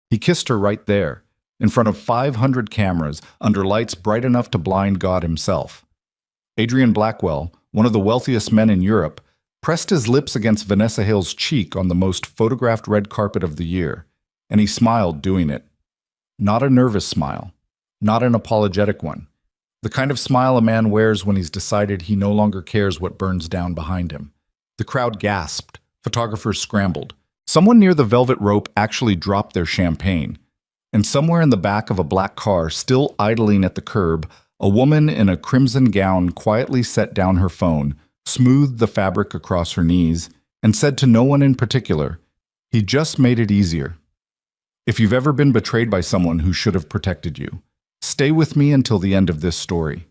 He kissed her right there, in front of 500 cameras, under lights bright enough to blind God himself. Adrian Blackwell, one of the wealthiest men in Europe, pressed his lips against Vanessa Hale's cheek on the most photographed red carpet of the year, and he smiled doing it. Not a nervous smile, not an apologetic one. The kind of smile a man wears when he's decided he no longer cares what burns down behind him. The crowd gasped. Photographers scrambled. Someone near the velvet rope actually dropped their champagne. And somewhere in the back of a black car, still idling at the curb, a woman in a crimson gown quietly set down her phone, smoothed the fabric across her knees, and said to no one in particular, "He just made it easier." If you've ever been betrayed by someone who should have protected you, stay with me until the end of this story.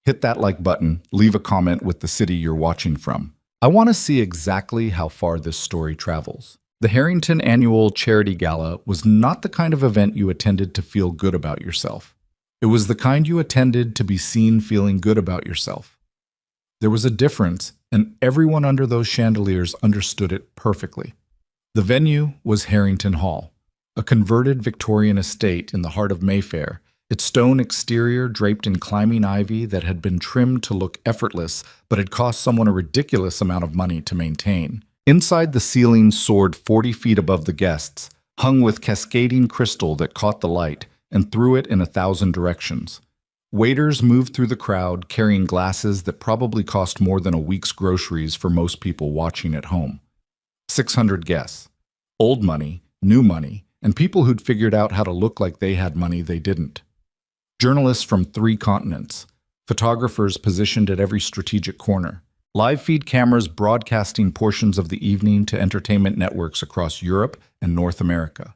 Hit that like button, leave a comment with the city you're watching from. I want to see exactly how far this story travels. The Harrington Annual Charity Gala was not the kind of event you attended to feel good about yourself. It was the kind you attended to be seen feeling good about yourself. There was a difference, and everyone under those chandeliers understood it perfectly. The venue was Harrington Hall, a converted Victorian estate in the heart of Mayfair, its stone exterior draped in climbing ivy that had been trimmed to look effortless but had cost someone a ridiculous amount of money to maintain. Inside, the ceiling soared 40 feet above the guests, hung with cascading crystal that caught the light and threw it in 1,000 directions. Waiters moved through the crowd carrying glasses that probably cost more than a week's groceries for most people watching at home. 600 guests. Old money, new money, and people who'd figured out how to look like they had money they didn't. Journalists from 3 continents. Photographers positioned at every strategic corner. Live feed cameras broadcasting portions of the evening to entertainment networks across Europe and North America.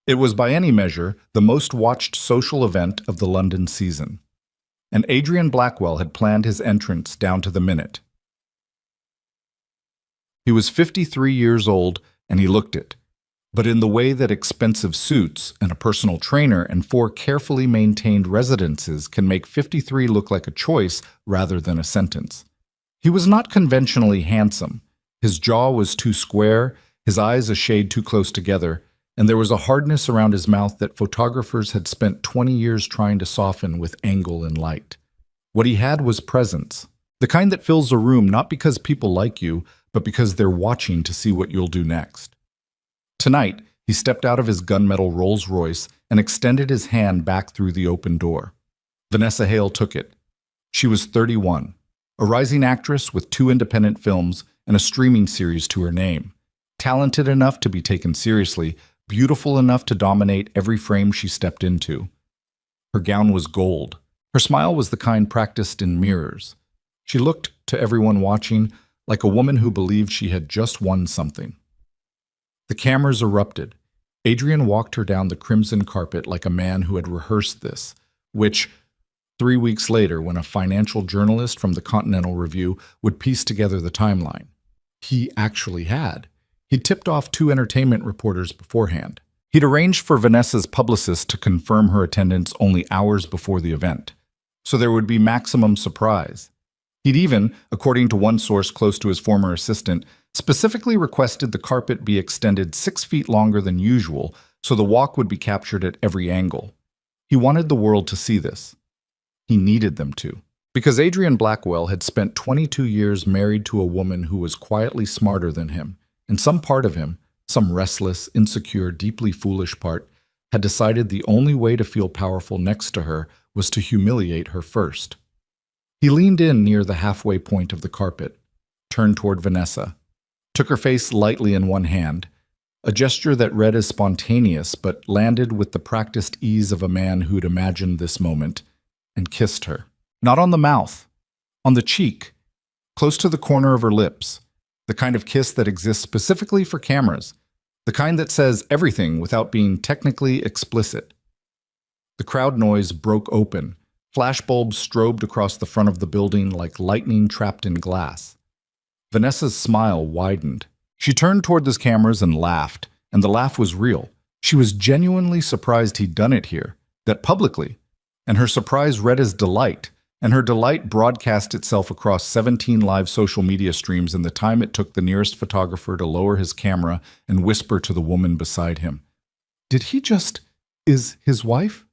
It was by any measure the most watched social event of the London season. And Adrian Blackwell had planned his entrance down to the minute. He was 53 years old, and he looked it, but in the way that expensive suits and a personal trainer and 4 carefully maintained residences can make 53 look like a choice rather than a sentence. He was not conventionally handsome. His jaw was too square, his eyes a shade too close together, and there was a hardness around his mouth that photographers had spent 20 years trying to soften with angle and light. What he had was presence, the kind that fills a room not because people like you, but because they're watching to see what you'll do next. Tonight, he stepped out of his gunmetal Rolls-Royce and extended his hand back through the open door. Vanessa Hale took it. She was 31, a rising actress with 2 independent films and a streaming series to her name, talented enough to be taken seriously, beautiful enough to dominate every frame she stepped into. Her gown was gold. Her smile was the kind practiced in mirrors. She looked, to everyone watching, like a woman who believed she had just won something. The cameras erupted. Adrian walked her down the crimson carpet like a man who had rehearsed this, which, 3 weeks later, when a financial journalist from the Continental Review would piece together the timeline. He actually had. He'd tipped off 2 entertainment reporters beforehand. He'd arranged for Vanessa's publicist to confirm her attendance only hours before the event, so there would be maximum surprise. He'd even, according to one source close to his former assistant, specifically requested the carpet be extended 6 feet longer than usual so the walk would be captured at every angle. He wanted the world to see this. He needed them to. Because Adrian Blackwell had spent 22 years married to a woman who was quietly smarter than him, and some part of him, some restless, insecure, deeply foolish part, had decided the only way to feel powerful next to her was to humiliate her first. He leaned in near the halfway point of the carpet, turned toward Vanessa, took her face lightly in one hand, a gesture that read as spontaneous but landed with the practiced ease of a man who'd imagined this moment, and kissed her. Not on the mouth, on the cheek, close to the corner of her lips, the kind of kiss that exists specifically for cameras, the kind that says everything without being technically explicit. The crowd noise broke open. Flashbulbs strobed across the front of the building like lightning trapped in glass. Vanessa's smile widened. She turned toward the cameras and laughed, and the laugh was real. She was genuinely surprised he'd done it here, that publicly, and her surprise read as delight, and her delight broadcast itself across 17 live social media streams in the time it took the nearest photographer to lower his camera and whisper to the woman beside him. Did he just... is his wife?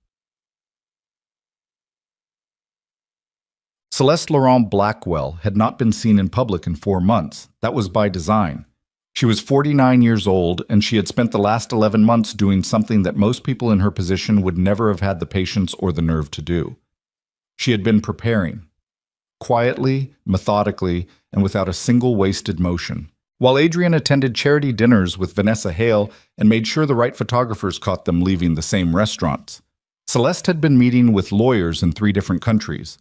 Celeste Laurent Blackwell had not been seen in public in 4 months. That was by design. She was 49 years old, and she had spent the last 11 months doing something that most people in her position would never have had the patience or the nerve to do. She had been preparing, quietly, methodically, and without a single wasted motion. While Adrian attended charity dinners with Vanessa Hale and made sure the right photographers caught them leaving the same restaurants, Celeste had been meeting with lawyers in 3 different countries.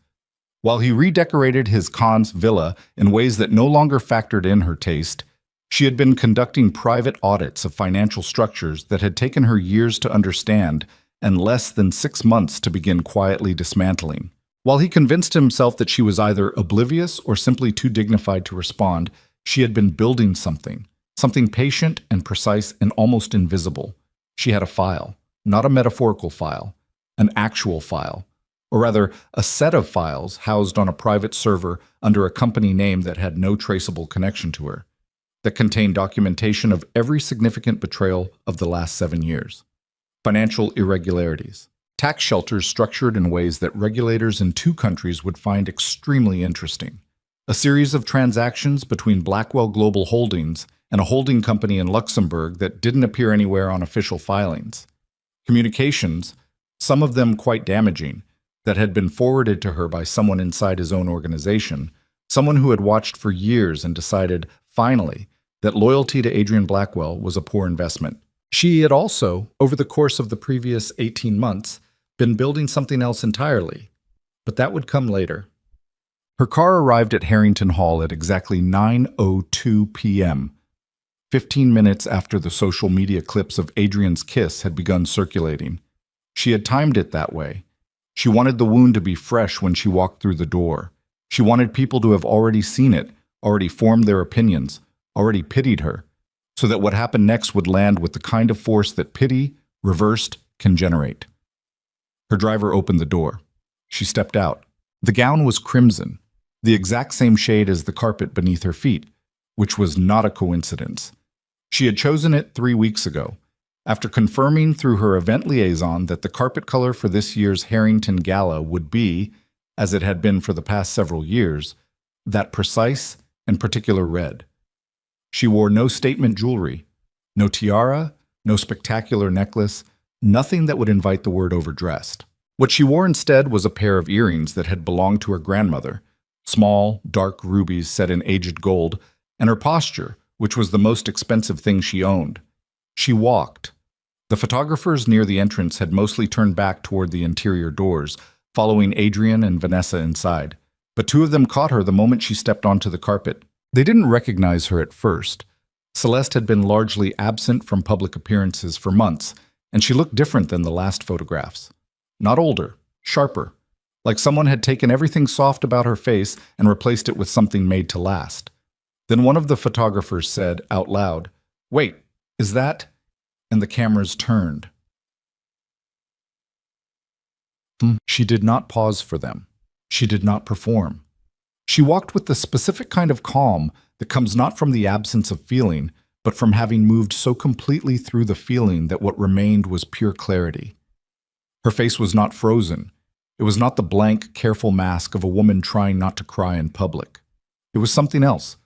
While he redecorated his Cannes villa in ways that no longer factored in her taste, she had been conducting private audits of financial structures that had taken her years to understand and less than 6 months to begin quietly dismantling. While he convinced himself that she was either oblivious or simply too dignified to respond, she had been building something patient and precise and almost invisible. She had a file, not a metaphorical file, an actual file, or rather, a set of files housed on a private server under a company name that had no traceable connection to her, that contained documentation of every significant betrayal of the last 7 years. Financial irregularities. Tax shelters structured in ways that regulators in 2 countries would find extremely interesting. A series of transactions between Blackwell Global Holdings and a holding company in Luxembourg that didn't appear anywhere on official filings. Communications, some of them quite damaging, that had been forwarded to her by someone inside his own organization, someone who had watched for years and decided, finally, that loyalty to Adrian Blackwell was a poor investment. She had also, over the course of the previous 18 months, been building something else entirely, but that would come later. Her car arrived at Harrington Hall at exactly 9:02 p.m., 15 minutes after the social media clips of Adrian's kiss had begun circulating. She had timed it that way. She wanted the wound to be fresh when she walked through the door. She wanted people to have already seen it, already formed their opinions, already pitied her, so that what happened next would land with the kind of force that pity, reversed, can generate. Her driver opened the door. She stepped out. The gown was crimson, the exact same shade as the carpet beneath her feet, which was not a coincidence. She had chosen it 3 weeks ago, after confirming through her event liaison that the carpet color for this year's Harrington Gala would be, as it had been for the past several years, that precise and particular red. She wore no statement jewelry, no tiara, no spectacular necklace, nothing that would invite the word overdressed. What she wore instead was a pair of earrings that had belonged to her grandmother, small, dark rubies set in aged gold, and her posture, which was the most expensive thing she owned. She walked. The photographers near the entrance had mostly turned back toward the interior doors, following Adrian and Vanessa inside. But 2 of them caught her the moment she stepped onto the carpet. They didn't recognize her at first. Celeste had been largely absent from public appearances for months, and she looked different than the last photographs. Not older, sharper, like someone had taken everything soft about her face and replaced it with something made to last. Then one of the photographers said out loud, "Wait, is that..." And the cameras turned. She did not pause for them. She did not perform. She walked with the specific kind of calm that comes not from the absence of feeling, but from having moved so completely through the feeling that what remained was pure clarity. Her face was not frozen. It was not the blank, careful mask of a woman trying not to cry in public. It was something else,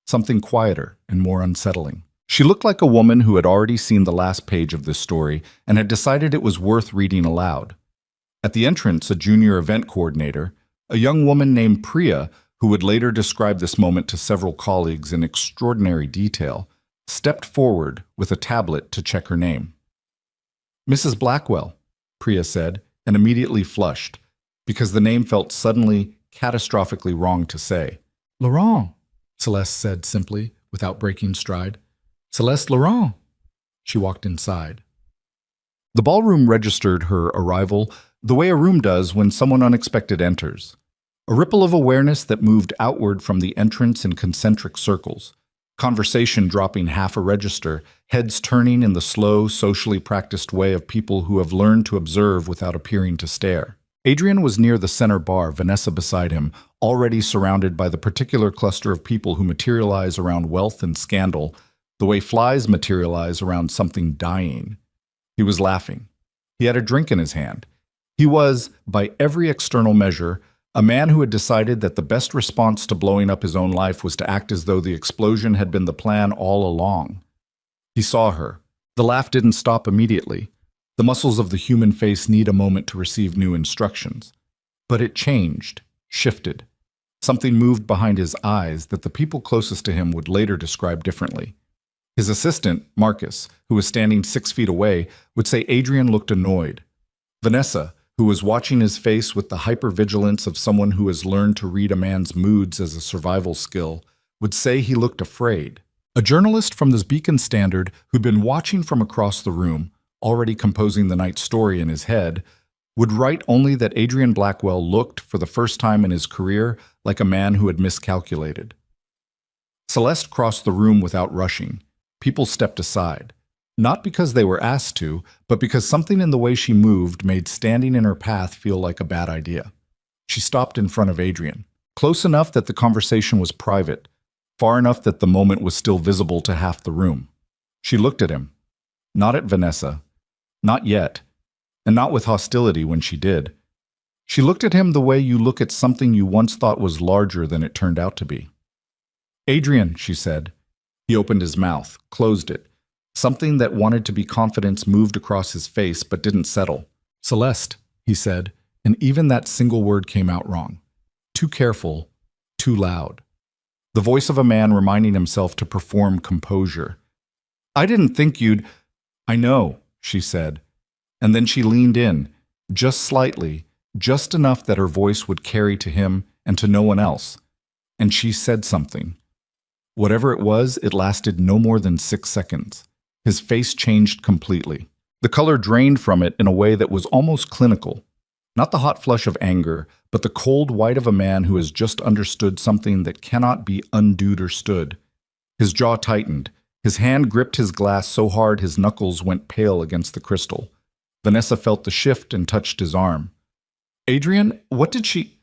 something quieter and more unsettling. She looked like a woman who had already seen the last page of this story and had decided it was worth reading aloud. At the entrance, a junior event coordinator, a young woman named Priya, who would later describe this moment to several colleagues in extraordinary detail, stepped forward with a tablet to check her name. "Mrs. Blackwell," Priya said, and immediately flushed, because the name felt suddenly, catastrophically wrong to say. "Laurent," Celeste said simply, without breaking stride. "Celeste Laurent." She walked inside. The ballroom registered her arrival the way a room does when someone unexpected enters. A ripple of awareness that moved outward from the entrance in concentric circles, conversation dropping half a register, heads turning in the slow, socially practiced way of people who have learned to observe without appearing to stare. Adrian was near the center bar, Vanessa beside him, already surrounded by the particular cluster of people who materialize around wealth and scandal, the way flies materialize around something dying. He was laughing. He had a drink in his hand. He was, by every external measure, a man who had decided that the best response to blowing up his own life was to act as though the explosion had been the plan all along. He saw her. The laugh didn't stop immediately. The muscles of the human face need a moment to receive new instructions. But it changed, shifted. Something moved behind his eyes that the people closest to him would later describe differently. His assistant, Marcus, who was standing 6 feet away, would say Adrian looked annoyed. Vanessa, who was watching his face with the hypervigilance of someone who has learned to read a man's moods as a survival skill, would say he looked afraid. A journalist from the Beacon Standard, who'd been watching from across the room, already composing the night's story in his head, would write only that Adrian Blackwell looked, for the first time in his career, like a man who had miscalculated. Celeste crossed the room without rushing. People stepped aside. Not because they were asked to, but because something in the way she moved made standing in her path feel like a bad idea. She stopped in front of Adrian, close enough that the conversation was private, far enough that the moment was still visible to half the room. She looked at him. Not at Vanessa. Not yet. And not with hostility when she did. She looked at him the way you look at something you once thought was larger than it turned out to be. Adrian, she said. He opened his mouth, closed it. Something that wanted to be confidence moved across his face but didn't settle. Celeste, he said, and even that single word came out wrong. Too careful, too loud. The voice of a man reminding himself to perform composure. I didn't think you'd... I know, she said. And then she leaned in, just slightly, just enough that her voice would carry to him and to no one else. And she said something. Whatever it was, it lasted no more than 6 seconds. His face changed completely. The color drained from it in a way that was almost clinical. Not the hot flush of anger, but the cold white of a man who has just understood something that cannot be understood. His jaw tightened. His hand gripped his glass so hard his knuckles went pale against the crystal. Vanessa felt the shift and touched his arm. Adrian, what did she...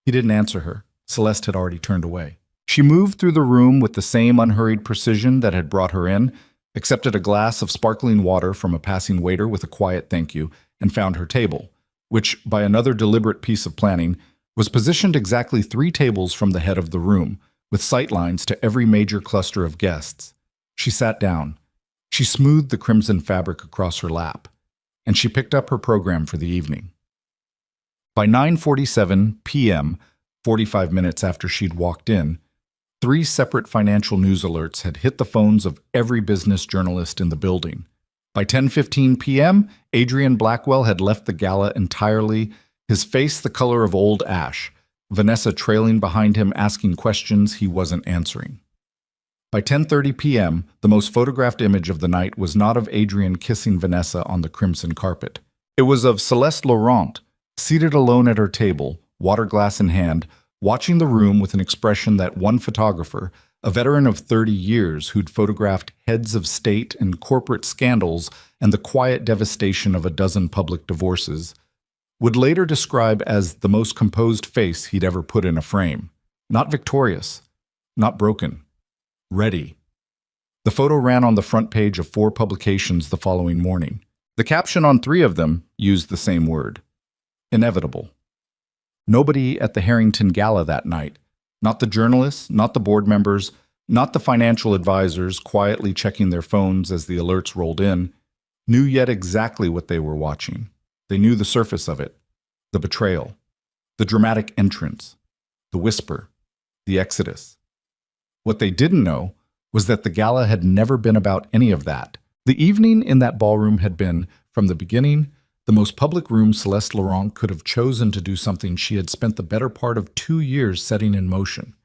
He didn't answer her. Celeste had already turned away. She moved through the room with the same unhurried precision that had brought her in, accepted a glass of sparkling water from a passing waiter with a quiet thank you, and found her table, which, by another deliberate piece of planning, was positioned exactly 3 tables from the head of the room, with sightlines to every major cluster of guests. She sat down. She smoothed the crimson fabric across her lap, and she picked up her program for the evening. By 9:47 p.m., 45 minutes after she'd walked in, 3 separate financial news alerts had hit the phones of every business journalist in the building. By 10:15 p.m., Adrian Blackwell had left the gala entirely, his face the color of old ash, Vanessa trailing behind him asking questions he wasn't answering. By 10:30 p.m., the most photographed image of the night was not of Adrian kissing Vanessa on the crimson carpet. It was of Celeste Laurent, seated alone at her table, water glass in hand, watching the room with an expression that one photographer, a veteran of 30 years who'd photographed heads of state and corporate scandals and the quiet devastation of a dozen public divorces, would later describe as the most composed face he'd ever put in a frame. Not victorious, not broken, ready. The photo ran on the front page of 4 publications the following morning. The caption on 3 of them used the same word: inevitable. Nobody at the Harrington Gala that night, not the journalists, not the board members, not the financial advisors quietly checking their phones as the alerts rolled in, knew yet exactly what they were watching. They knew the surface of it, the betrayal, the dramatic entrance, the whisper, the exodus. What they didn't know was that the gala had never been about any of that. The evening in that ballroom had been, from the beginning, the most public room Celeste Laurent could have chosen to do something she had spent the better part of 2 years setting in motion.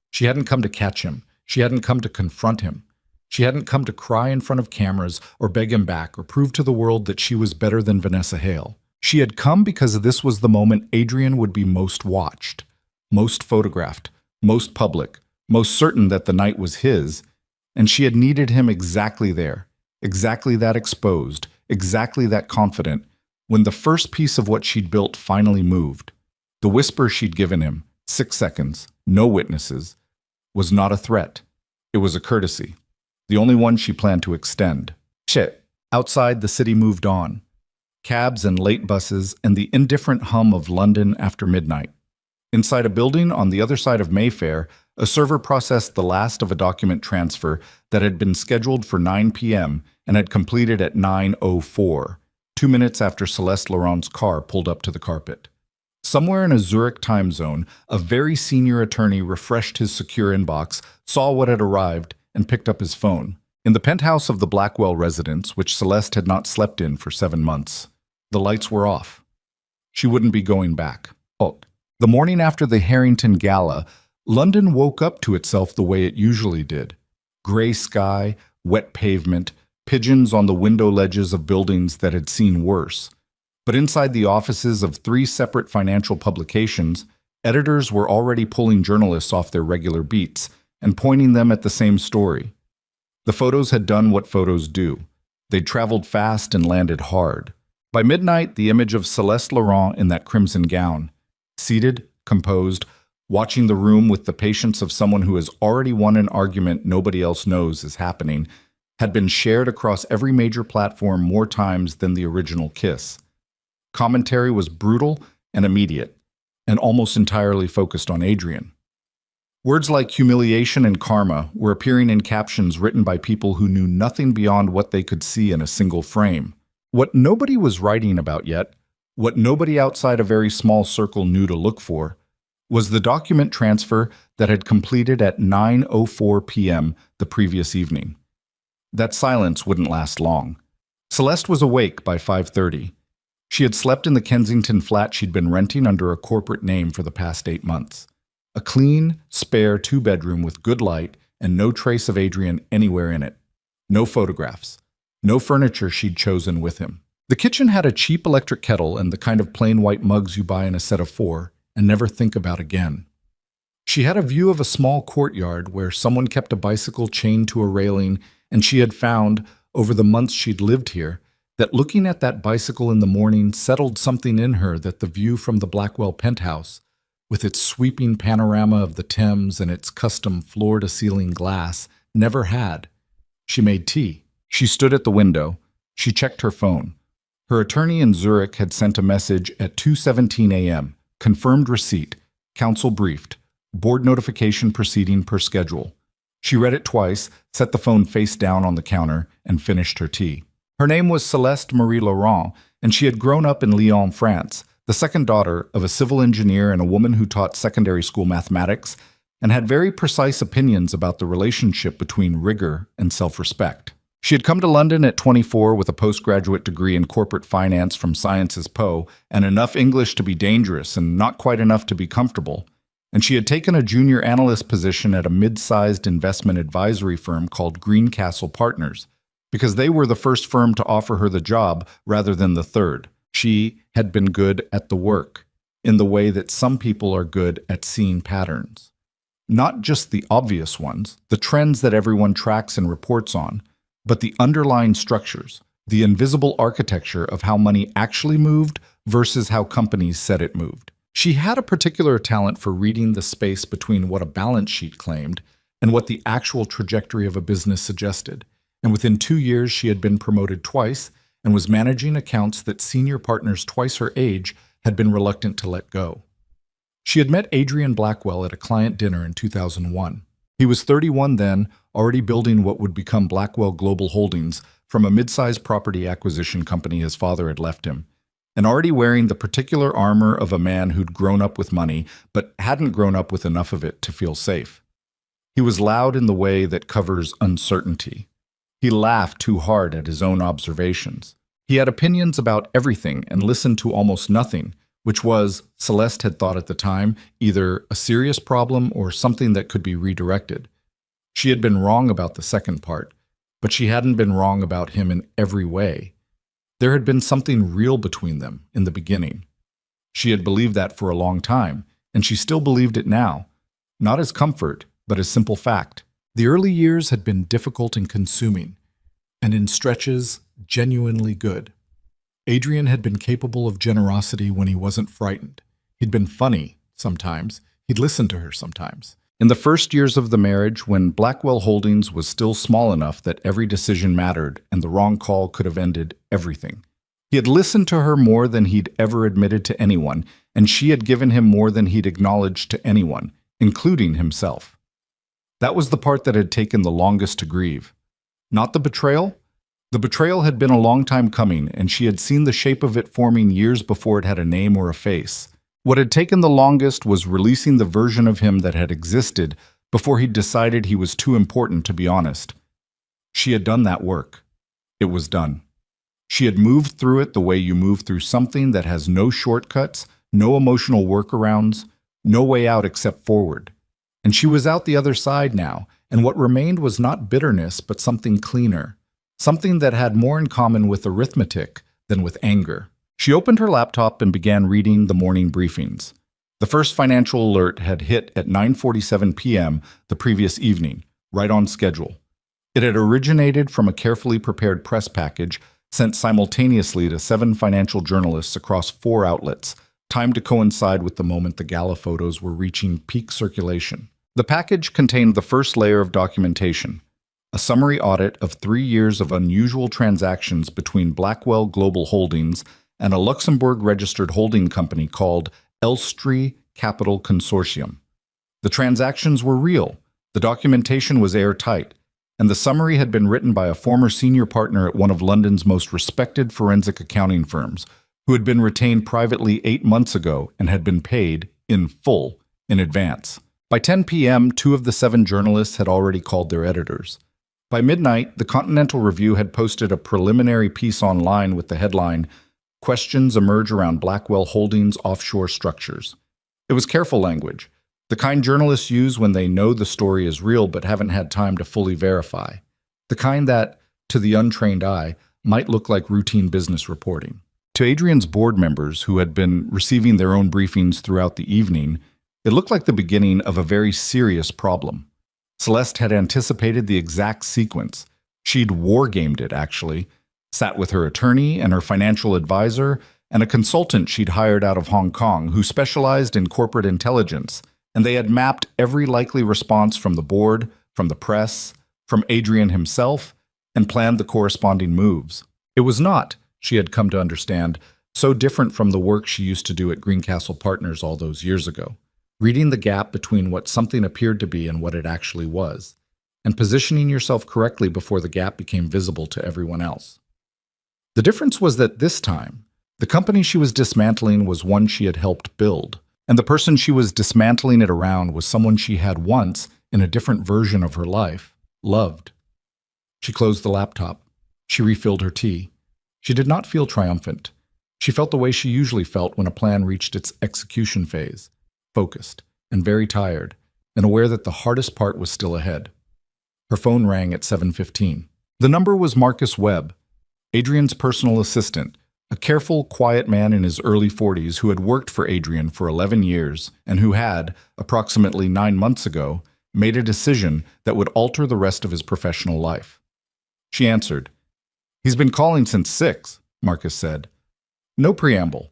She hadn't come to catch him. She hadn't come to confront him. She hadn't come to cry in front of cameras or beg him back or prove to the world that she was better than Vanessa Hale. She had come because this was the moment Adrian would be most watched, most photographed, most public, most certain that the night was his, and she had needed him exactly there, exactly that exposed, exactly that confident, when the first piece of what she'd built finally moved. The whisper she'd given him, 6 seconds, no witnesses, was not a threat. It was a courtesy, the only one she planned to extend. Shit, Outside, the city moved on. Cabs and late buses and the indifferent hum of London after midnight. Inside a building on the other side of Mayfair, a server processed the last of a document transfer that had been scheduled for 9 p.m. and had completed at 9:04, 2 minutes after Celeste Laurent's car pulled up to the carpet. Somewhere in a Zurich time zone, a very senior attorney refreshed his secure inbox, saw what had arrived, and picked up his phone. In the penthouse of the Blackwell residence, which Celeste had not slept in for 7 months, the lights were off. She wouldn't be going back. Oh, the morning after the Harrington Gala, London woke up to itself the way it usually did. Gray sky, wet pavement, pigeons on the window ledges of buildings that had seen worse. But inside the offices of 3 separate financial publications, editors were already pulling journalists off their regular beats and pointing them at the same story. The photos had done what photos do. They'd traveled fast and landed hard. By midnight, the image of Celeste Laurent in that crimson gown, seated, composed, watching the room with the patience of someone who has already won an argument nobody else knows is happening, had been shared across every major platform more times than the original kiss. Commentary was brutal and immediate, and almost entirely focused on Adrian. Words like humiliation and karma were appearing in captions written by people who knew nothing beyond what they could see in a single frame. What nobody was writing about yet, what nobody outside a very small circle knew to look for, was the document transfer that had completed at 9:04 p.m. the previous evening. That silence wouldn't last long. Celeste was awake by 5:30. She had slept in the Kensington flat she'd been renting under a corporate name for the past 8 months. A clean, spare 2-bedroom with good light and no trace of Adrian anywhere in it. No photographs. No furniture she'd chosen with him. The kitchen had a cheap electric kettle and the kind of plain white mugs you buy in a set of 4 and never think about again. She had a view of a small courtyard where someone kept a bicycle chained to a railing, and she had found, over the months she'd lived here, that looking at that bicycle in the morning settled something in her that the view from the Blackwell penthouse, with its sweeping panorama of the Thames and its custom floor-to-ceiling glass, never had. She made tea. She stood at the window. She checked her phone. Her attorney in Zurich had sent a message at 2:17 a.m., confirmed receipt, counsel briefed, board notification proceeding per schedule. She read it twice, set the phone face down on the counter, and finished her tea. Her name was Celeste Marie Laurent, and she had grown up in Lyon, France, the second daughter of a civil engineer and a woman who taught secondary school mathematics, and had very precise opinions about the relationship between rigor and self-respect. She had come to London at 24 with a postgraduate degree in corporate finance from Sciences Po and enough English to be dangerous and not quite enough to be comfortable. And she had taken a junior analyst position at a mid-sized investment advisory firm called Greencastle Partners, because they were the first firm to offer her the job rather than the third. She had been good at the work, in the way that some people are good at seeing patterns. Not just the obvious ones, the trends that everyone tracks and reports on, but the underlying structures, the invisible architecture of how money actually moved versus how companies said it moved. She had a particular talent for reading the space between what a balance sheet claimed and what the actual trajectory of a business suggested. And within 2 years, she had been promoted twice and was managing accounts that senior partners twice her age had been reluctant to let go. She had met Adrian Blackwell at a client dinner in 2001. He was 31 then, already building what would become Blackwell Global Holdings from a mid-sized property acquisition company his father had left him, and already wearing the particular armor of a man who'd grown up with money, but hadn't grown up with enough of it to feel safe. He was loud in the way that covers uncertainty. He laughed too hard at his own observations. He had opinions about everything and listened to almost nothing, which was, Celeste had thought at the time, either a serious problem or something that could be redirected. She had been wrong about the second part, but she hadn't been wrong about him in every way. There had been something real between them in the beginning. She had believed that for a long time, and she still believed it now, not as comfort, but as simple fact. The early years had been difficult and consuming, and in stretches, genuinely good. Adrian had been capable of generosity when he wasn't frightened. He'd been funny sometimes. He'd listened to her sometimes. In the first years of the marriage, when Blackwell Holdings was still small enough that every decision mattered and the wrong call could have ended everything. He had listened to her more than he'd ever admitted to anyone, and she had given him more than he'd acknowledged to anyone, including himself. That was the part that had taken the longest to grieve. Not the betrayal. The betrayal had been a long time coming, and she had seen the shape of it forming years before it had a name or a face. What had taken the longest was releasing the version of him that had existed before he'd decided he was too important to be honest. She had done that work. It was done. She had moved through it the way you move through something that has no shortcuts, no emotional workarounds, no way out except forward. And she was out the other side now, and what remained was not bitterness, but something cleaner, something that had more in common with arithmetic than with anger. She opened her laptop and began reading the morning briefings. The first financial alert had hit at 9:47 p.m. the previous evening, right on schedule. It had originated from a carefully prepared press package sent simultaneously to 7 financial journalists across 4 outlets, timed to coincide with the moment the Gala photos were reaching peak circulation. The package contained the first layer of documentation, a summary audit of 3 years of unusual transactions between Blackwell Global Holdings and a Luxembourg-registered holding company called Elstree Capital Consortium. The transactions were real, the documentation was airtight, and the summary had been written by a former senior partner at one of London's most respected forensic accounting firms, who had been retained privately 8 months ago and had been paid, in full, in advance. By 10 p.m., 2 of the 7 journalists had already called their editors. By midnight, the Continental Review had posted a preliminary piece online with the headline, "Questions Emerge Around Blackwell Holdings Offshore Structures." It was careful language, the kind journalists use when they know the story is real but haven't had time to fully verify. The kind that, to the untrained eye, might look like routine business reporting. To Adrian's board members, who had been receiving their own briefings throughout the evening, it looked like the beginning of a very serious problem. Celeste had anticipated the exact sequence. She'd wargamed it, actually, sat with her attorney and her financial advisor and a consultant she'd hired out of Hong Kong who specialized in corporate intelligence, and they had mapped every likely response from the board, from the press, from Adrian himself, and planned the corresponding moves. It was not, she had come to understand, so different from the work she used to do at Greencastle Partners all those years ago, reading the gap between what something appeared to be and what it actually was, and positioning yourself correctly before the gap became visible to everyone else. The difference was that this time, the company she was dismantling was one she had helped build, and the person she was dismantling it around was someone she had once, in a different version of her life, loved. She closed the laptop. She refilled her tea. She did not feel triumphant. She felt the way she usually felt when a plan reached its execution phase, focused and very tired, and aware that the hardest part was still ahead. Her phone rang at 7:15. The number was Marcus Webb, Adrian's personal assistant, a careful, quiet man in his early 40s who had worked for Adrian for 11 years and who had, approximately 9 months ago, made a decision that would alter the rest of his professional life. She answered. "He's been calling since 6, Marcus said. No preamble.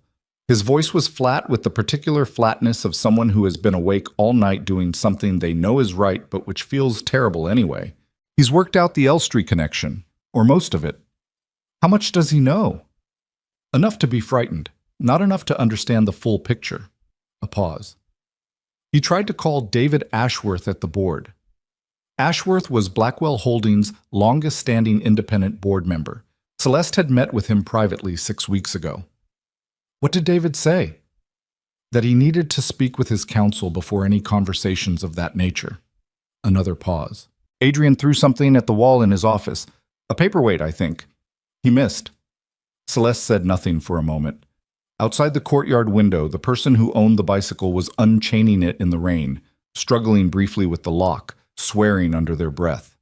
His voice was flat with the particular flatness of someone who has been awake all night doing something they know is right but which feels terrible anyway. He's worked out the Elstree connection, or most of it. How much does he know? Enough to be frightened, not enough to understand the full picture." A pause. He tried to call David Ashworth at the board. Ashworth was Blackwell Holdings' longest-standing independent board member. Celeste had met with him privately 6 weeks ago. What did David say? That he needed to speak with his counsel before any conversations of that nature. Another pause. Adrian threw something at the wall in his office. A paperweight, I think. He missed. Celeste said nothing for a moment. Outside the courtyard window, the person who owned the bicycle was unchaining it in the rain, struggling briefly with the lock, swearing under their breath.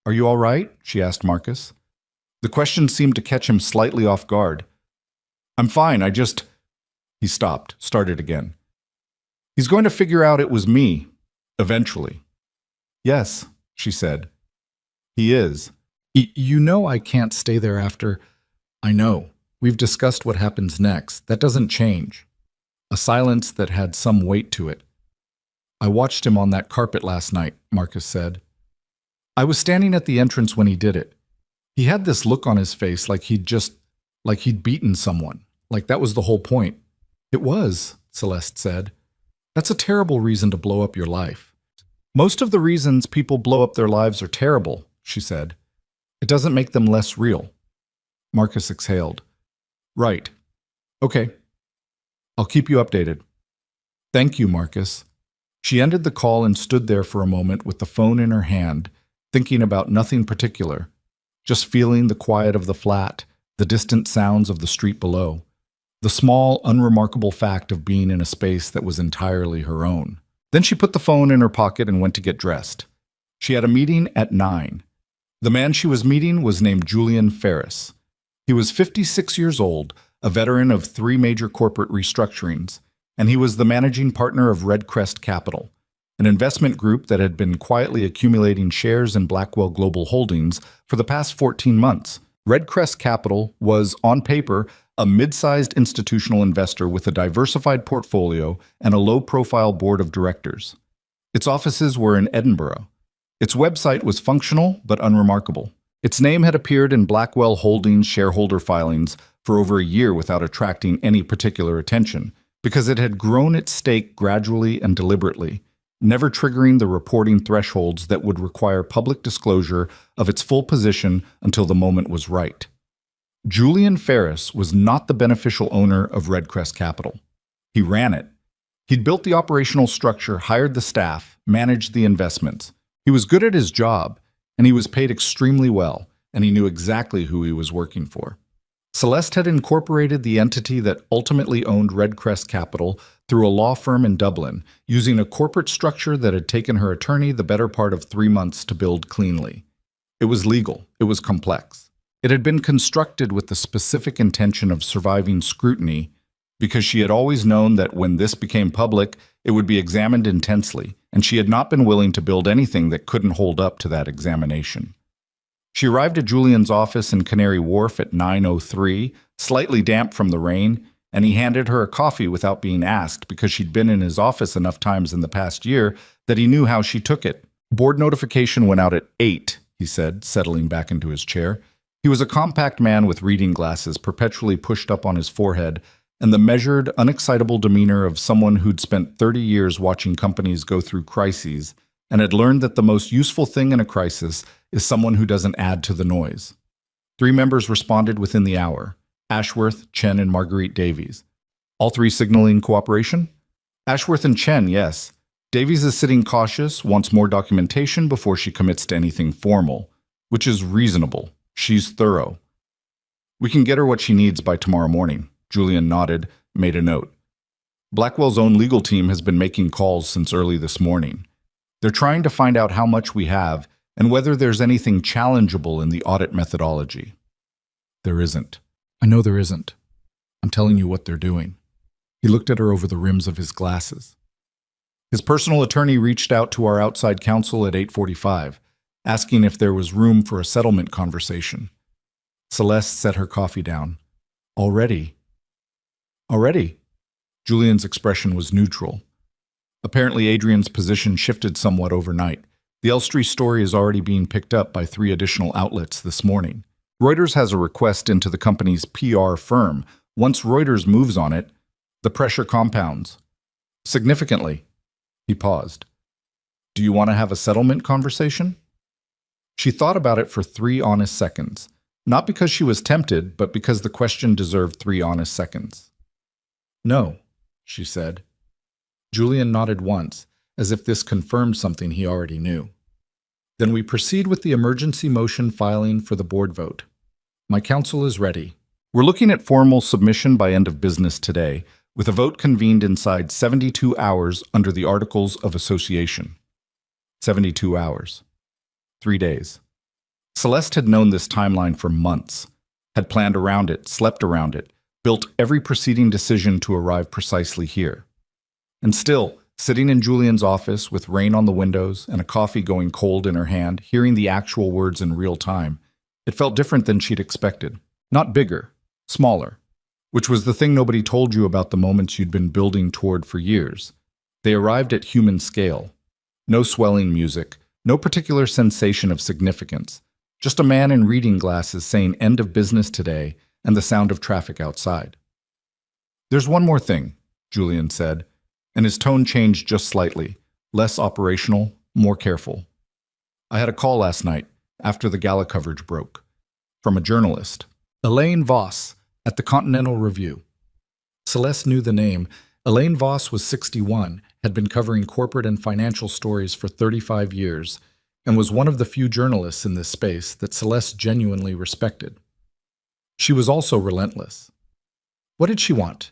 "Are you all right?" she asked Marcus. The question seemed to catch him slightly off guard. "I'm fine, I just—" He stopped, started again. "He's going to figure out it was me, eventually." "Yes," she said. "He is. You know I can't stay there after—" "I know. We've discussed what happens next. That doesn't change." A silence that had some weight to it. I watched him on that carpet last night, Marcus said. I was standing at the entrance when he did it. He had this look on his face like he'd beaten someone. Like that was the whole point. It was, Celeste said. That's a terrible reason to blow up your life. Most of the reasons people blow up their lives are terrible, she said. It doesn't make them less real. Marcus exhaled. Right. Okay. I'll keep you updated. Thank you, Marcus. She ended the call and stood there for a moment with the phone in her hand, thinking about nothing particular, just feeling the quiet of the flat, the distant sounds of the street below, the small, unremarkable fact of being in a space that was entirely her own. Then she put the phone in her pocket and went to get dressed. She had a meeting at 9. The man she was meeting was named Julian Ferris. He was 56 years old, a veteran of 3 major corporate restructurings, and he was the managing partner of Red Crest Capital, an investment group that had been quietly accumulating shares in Blackwell Global Holdings for the past 14 months. Red Crest Capital was, on paper, a mid-sized institutional investor with a diversified portfolio and a low-profile board of directors. Its offices were in Edinburgh. Its website was functional but unremarkable. Its name had appeared in Blackwell Holdings shareholder filings for over a year without attracting any particular attention, because it had grown its stake gradually and deliberately, never triggering the reporting thresholds that would require public disclosure of its full position until the moment was right. Julian Ferris was not the beneficial owner of Red Crest Capital. He ran it. He'd built the operational structure, hired the staff, managed the investments. He was good at his job, and he was paid extremely well, and he knew exactly who he was working for. Celeste had incorporated the entity that ultimately owned Red Crest Capital through a law firm in Dublin, using a corporate structure that had taken her attorney the better part of 3 months to build cleanly. It was legal. It was complex. It had been constructed with the specific intention of surviving scrutiny, because she had always known that when this became public, it would be examined intensely, and she had not been willing to build anything that couldn't hold up to that examination. She arrived at Julian's office in Canary Wharf at 9:03, slightly damp from the rain, and he handed her a coffee without being asked because she'd been in his office enough times in the past year that he knew how she took it. Board notification went out at 8, he said, settling back into his chair. He was a compact man with reading glasses perpetually pushed up on his forehead and the measured, unexcitable demeanor of someone who'd spent 30 years watching companies go through crises and had learned that the most useful thing in a crisis is someone who doesn't add to the noise. 3 members responded within the hour: Ashworth, Chen, and Marguerite Davies. All 3 signaling cooperation? Ashworth and Chen, yes. Davies is sitting cautious, wants more documentation before she commits to anything formal, which is reasonable. She's thorough. We can get her what she needs by tomorrow morning. Julian nodded, made a note. Blackwell's own legal team has been making calls since early this morning. They're trying to find out how much we have and whether there's anything challengeable in the audit methodology. There isn't. I know there isn't. I'm telling you what they're doing. He looked at her over the rims of his glasses. His personal attorney reached out to our outside counsel at 8:45, asking if there was room for a settlement conversation. Celeste set her coffee down. Already? Julian's expression was neutral. Apparently, Adrian's position shifted somewhat overnight. The Elstree story is already being picked up by 3 additional outlets this morning. Reuters has a request into the company's PR firm. Once Reuters moves on it, the pressure compounds. Significantly. He paused. Do you want to have a settlement conversation? She thought about it for 3 honest seconds. Not because she was tempted, but because the question deserved 3 honest seconds. No, she said. Julian nodded once, as if this confirmed something he already knew. Then we proceed with the emergency motion filing for the board vote. My counsel is ready. We're looking at formal submission by end of business today, with a vote convened inside 72 hours under the Articles of Association. 72 hours. 3 days. Celeste had known this timeline for months, had planned around it, slept around it, built every preceding decision to arrive precisely here. And still, sitting in Julian's office with rain on the windows and a coffee going cold in her hand, hearing the actual words in real time, it felt different than she'd expected. Not bigger, smaller, which was the thing nobody told you about the moments you'd been building toward for years. They arrived at human scale. No swelling music, no particular sensation of significance. Just a man in reading glasses saying end of business today and the sound of traffic outside. There's one more thing, Julian said, and his tone changed just slightly, less operational, more careful. I had a call last night, after the Gala coverage broke, from a journalist, Elaine Voss, at the Continental Review. Celeste knew the name. Elaine Voss was 61, had been covering corporate and financial stories for 35 years, and was one of the few journalists in this space that Celeste genuinely respected. She was also relentless. What did she want?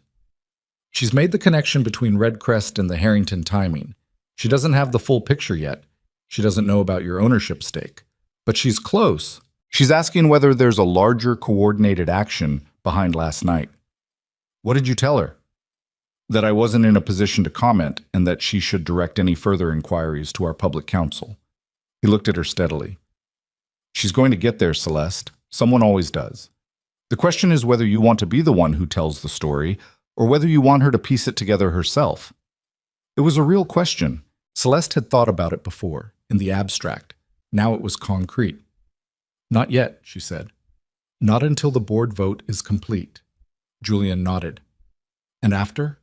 She's made the connection between Redcrest and the Harrington timing. She doesn't have the full picture yet. She doesn't know about your ownership stake. But she's close. She's asking whether there's a larger coordinated action behind last night. What did you tell her? That I wasn't in a position to comment and that she should direct any further inquiries to our public counsel. He looked at her steadily. She's going to get there, Celeste. Someone always does. The question is whether you want to be the one who tells the story or whether you want her to piece it together herself. It was a real question. Celeste had thought about it before, in the abstract. Now it was concrete. Not yet, she said. Not until the board vote is complete. Julian nodded. And after?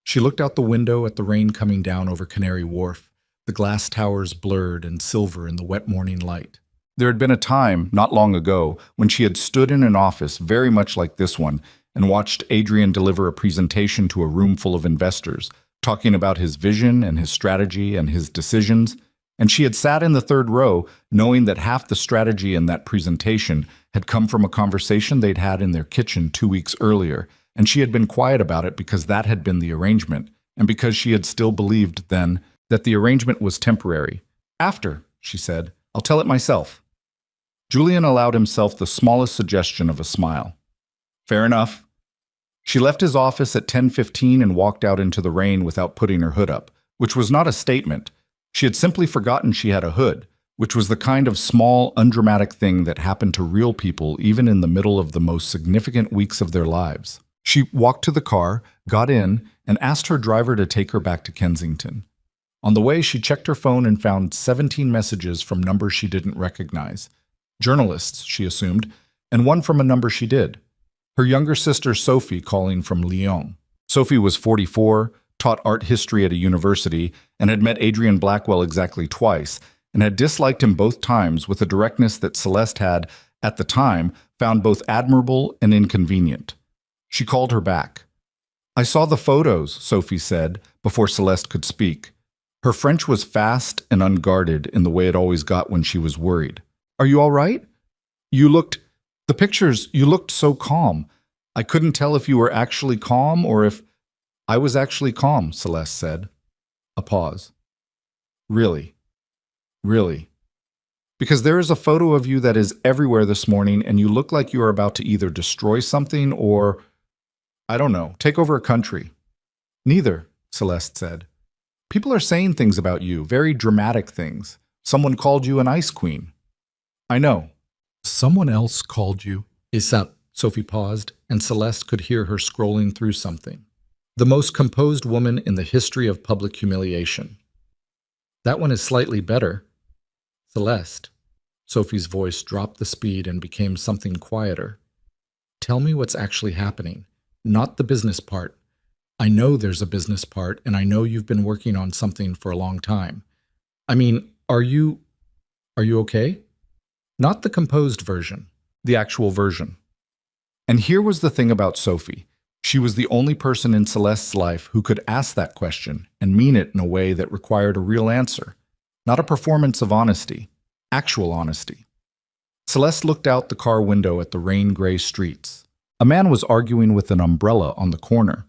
She looked out the window at the rain coming down over Canary Wharf, the glass towers blurred and silver in the wet morning light. There had been a time, not long ago, when she had stood in an office very much like this one and watched Adrian deliver a presentation to a room full of investors, talking about his vision and his strategy and his decisions, and she had sat in the third row knowing that half the strategy in that presentation had come from a conversation they'd had in their kitchen 2 weeks earlier, and she had been quiet about it because that had been the arrangement, and because she had still believed then that the arrangement was temporary. After, she said, I'll tell it myself. Julian allowed himself the smallest suggestion of a smile. Fair enough. She left his office at 10:15 and walked out into the rain without putting her hood up, which was not a statement. She had simply forgotten she had a hood, which was the kind of small, undramatic thing that happened to real people even in the middle of the most significant weeks of their lives. She walked to the car, got in, and asked her driver to take her back to Kensington. On the way, she checked her phone and found 17 messages from numbers she didn't recognize. Journalists, she assumed, and one from a number she did. Her younger sister Sophie calling from Lyon. Sophie was 44, taught art history at a university, and had met Adrian Blackwell exactly twice, and had disliked him both times with a directness that Celeste had, at the time, found both admirable and inconvenient. She called her back. I saw the photos, Sophie said, before Celeste could speak. Her French was fast and unguarded in the way it always got when she was worried. Are you all right? You looked so calm. I couldn't tell if you were actually calm or if... I was actually calm, Celeste said. A pause. Really? Really? Because there is a photo of you that is everywhere this morning and you look like you are about to either destroy something or, I don't know, take over a country. Neither, Celeste said. People are saying things about you, very dramatic things. Someone called you an ice queen. I know. Someone else called you. Sophie paused, and Celeste could hear her scrolling through something. The most composed woman in the history of public humiliation. That one is slightly better. Celeste. Sophie's voice dropped the speed and became something quieter. Tell me what's actually happening, not the business part. I know there's a business part, and I know you've been working on something for a long time. I mean, are you okay? Not the composed version, the actual version. And here was the thing about Sophie. She was the only person in Celeste's life who could ask that question and mean it in a way that required a real answer, not a performance of honesty, actual honesty. Celeste looked out the car window at the rain-gray streets. A man was arguing with an umbrella on the corner.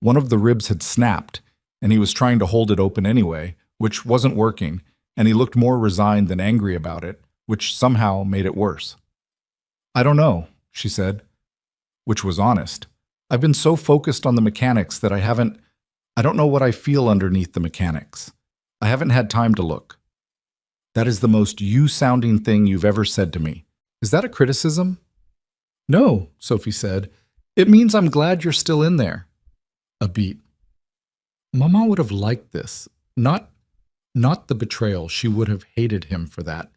One of the ribs had snapped, and he was trying to hold it open anyway, which wasn't working, and he looked more resigned than angry about it, which somehow made it worse. I don't know, she said, which was honest. I've been so focused on the mechanics that I don't know what I feel underneath the mechanics. I haven't had time to look. That is the most you-sounding thing you've ever said to me. Is that a criticism? No, Sophie said. It means I'm glad you're still in there. A beat. Mama would have liked this. Not the betrayal. She would have hated him for that.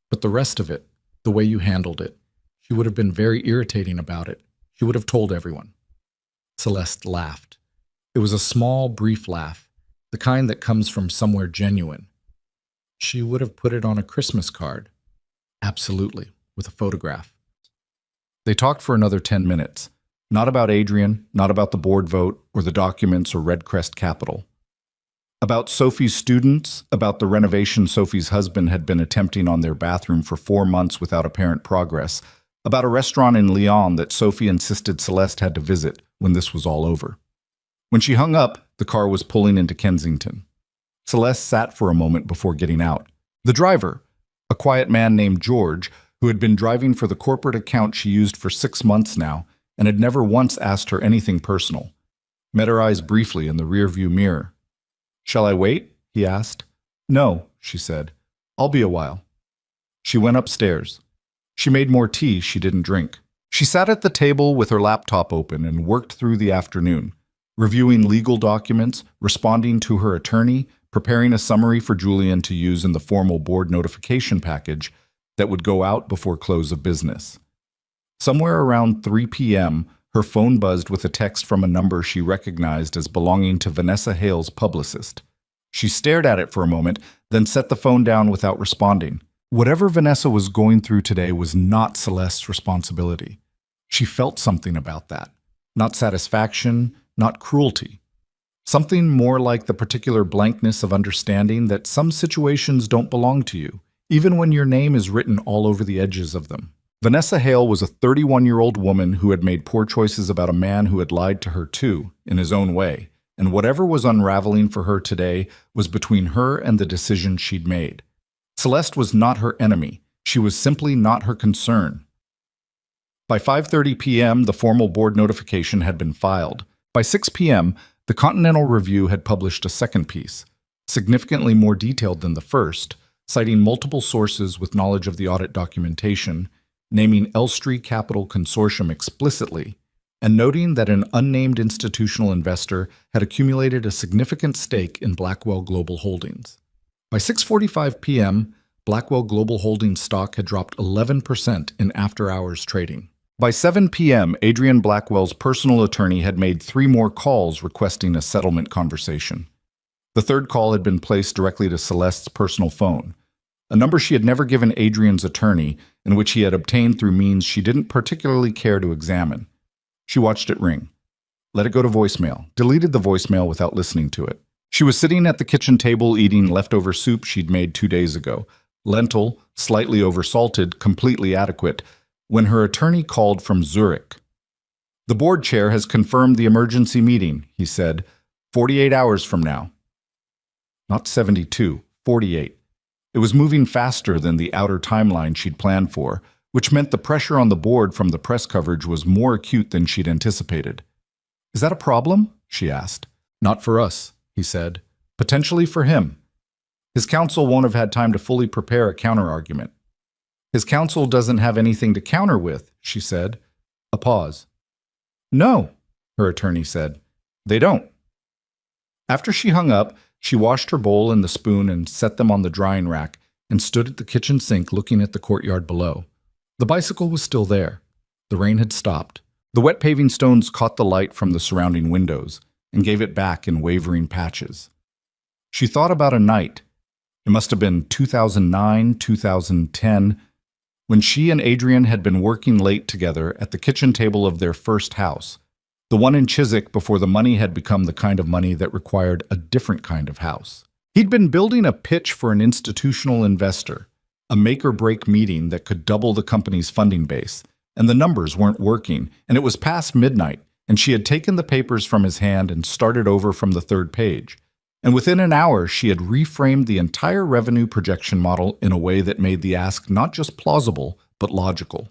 But the rest of it, the way you handled it, she would have been very irritating about it. She would have told everyone. Celeste laughed. It was a small, brief laugh, the kind that comes from somewhere genuine. She would have put it on a Christmas card. Absolutely, with a photograph. They talked for another 10 minutes. Not about Adrian, not about the board vote, or the documents or Redcrest Capital. About Sophie's students, about the renovation Sophie's husband had been attempting on their bathroom for 4 months without apparent progress, about a restaurant in Lyon that Sophie insisted Celeste had to visit when this was all over. When she hung up, the car was pulling into Kensington. Celeste sat for a moment before getting out. The driver, a quiet man named George, who had been driving for the corporate account she used for 6 months now and had never once asked her anything personal, met her eyes briefly in the rearview mirror. "Shall I wait?" he asked. "No," she said. "I'll be a while." She went upstairs. She made more tea she didn't drink. She sat at the table with her laptop open and worked through the afternoon, reviewing legal documents, responding to her attorney, preparing a summary for Julian to use in the formal board notification package that would go out before close of business. Somewhere around 3 p.m., her phone buzzed with a text from a number she recognized as belonging to Vanessa Hale's publicist. She stared at it for a moment, then set the phone down without responding. Whatever Vanessa was going through today was not Celeste's responsibility. She felt something about that. Not satisfaction, not cruelty. Something more like the particular blankness of understanding that some situations don't belong to you, even when your name is written all over the edges of them. Vanessa Hale was a 31-year-old woman who had made poor choices about a man who had lied to her too, in his own way, and whatever was unraveling for her today was between her and the decision she'd made. Celeste was not her enemy. She was simply not her concern. By 5:30 p.m., the formal board notification had been filed. By 6 p.m., the Continental Review had published a second piece, significantly more detailed than the first, citing multiple sources with knowledge of the audit documentation, naming Elstree Capital Consortium explicitly, and noting that an unnamed institutional investor had accumulated a significant stake in Blackwell Global Holdings. By 6:45 p.m., Blackwell Global Holdings stock had dropped 11% in after-hours trading. By 7 p.m., Adrian Blackwell's personal attorney had made 3 more calls requesting a settlement conversation. The third call had been placed directly to Celeste's personal phone, a number she had never given Adrian's attorney and which he had obtained through means she didn't particularly care to examine. She watched it ring, let it go to voicemail, deleted the voicemail without listening to it. She was sitting at the kitchen table eating leftover soup she'd made 2 days ago, lentil, slightly oversalted, completely adequate, when her attorney called from Zurich. "The board chair has confirmed the emergency meeting," he said, 48 hours from now. Not 72, 48. It was moving faster than the outer timeline she'd planned for, which meant the pressure on the board from the press coverage was more acute than she'd anticipated. "Is that a problem?" she asked. "Not for us," he said. "Potentially for him. His counsel won't have had time to fully prepare a counter-argument." "His counsel doesn't have anything to counter with," she said. A pause. "No," her attorney said. "They don't." After she hung up, she washed her bowl and the spoon and set them on the drying rack and stood at the kitchen sink looking at the courtyard below. The bicycle was still there. The rain had stopped. The wet paving stones caught the light from the surrounding windows and gave it back in wavering patches. She thought about a night. It must have been 2009, 2010, when she and Adrian had been working late together at the kitchen table of their first house, the one in Chiswick before the money had become the kind of money that required a different kind of house. He'd been building a pitch for an institutional investor, a make-or-break meeting that could double the company's funding base, and the numbers weren't working, and it was past midnight, and she had taken the papers from his hand and started over from the 3rd page. And within an hour, she had reframed the entire revenue projection model in a way that made the ask not just plausible, but logical.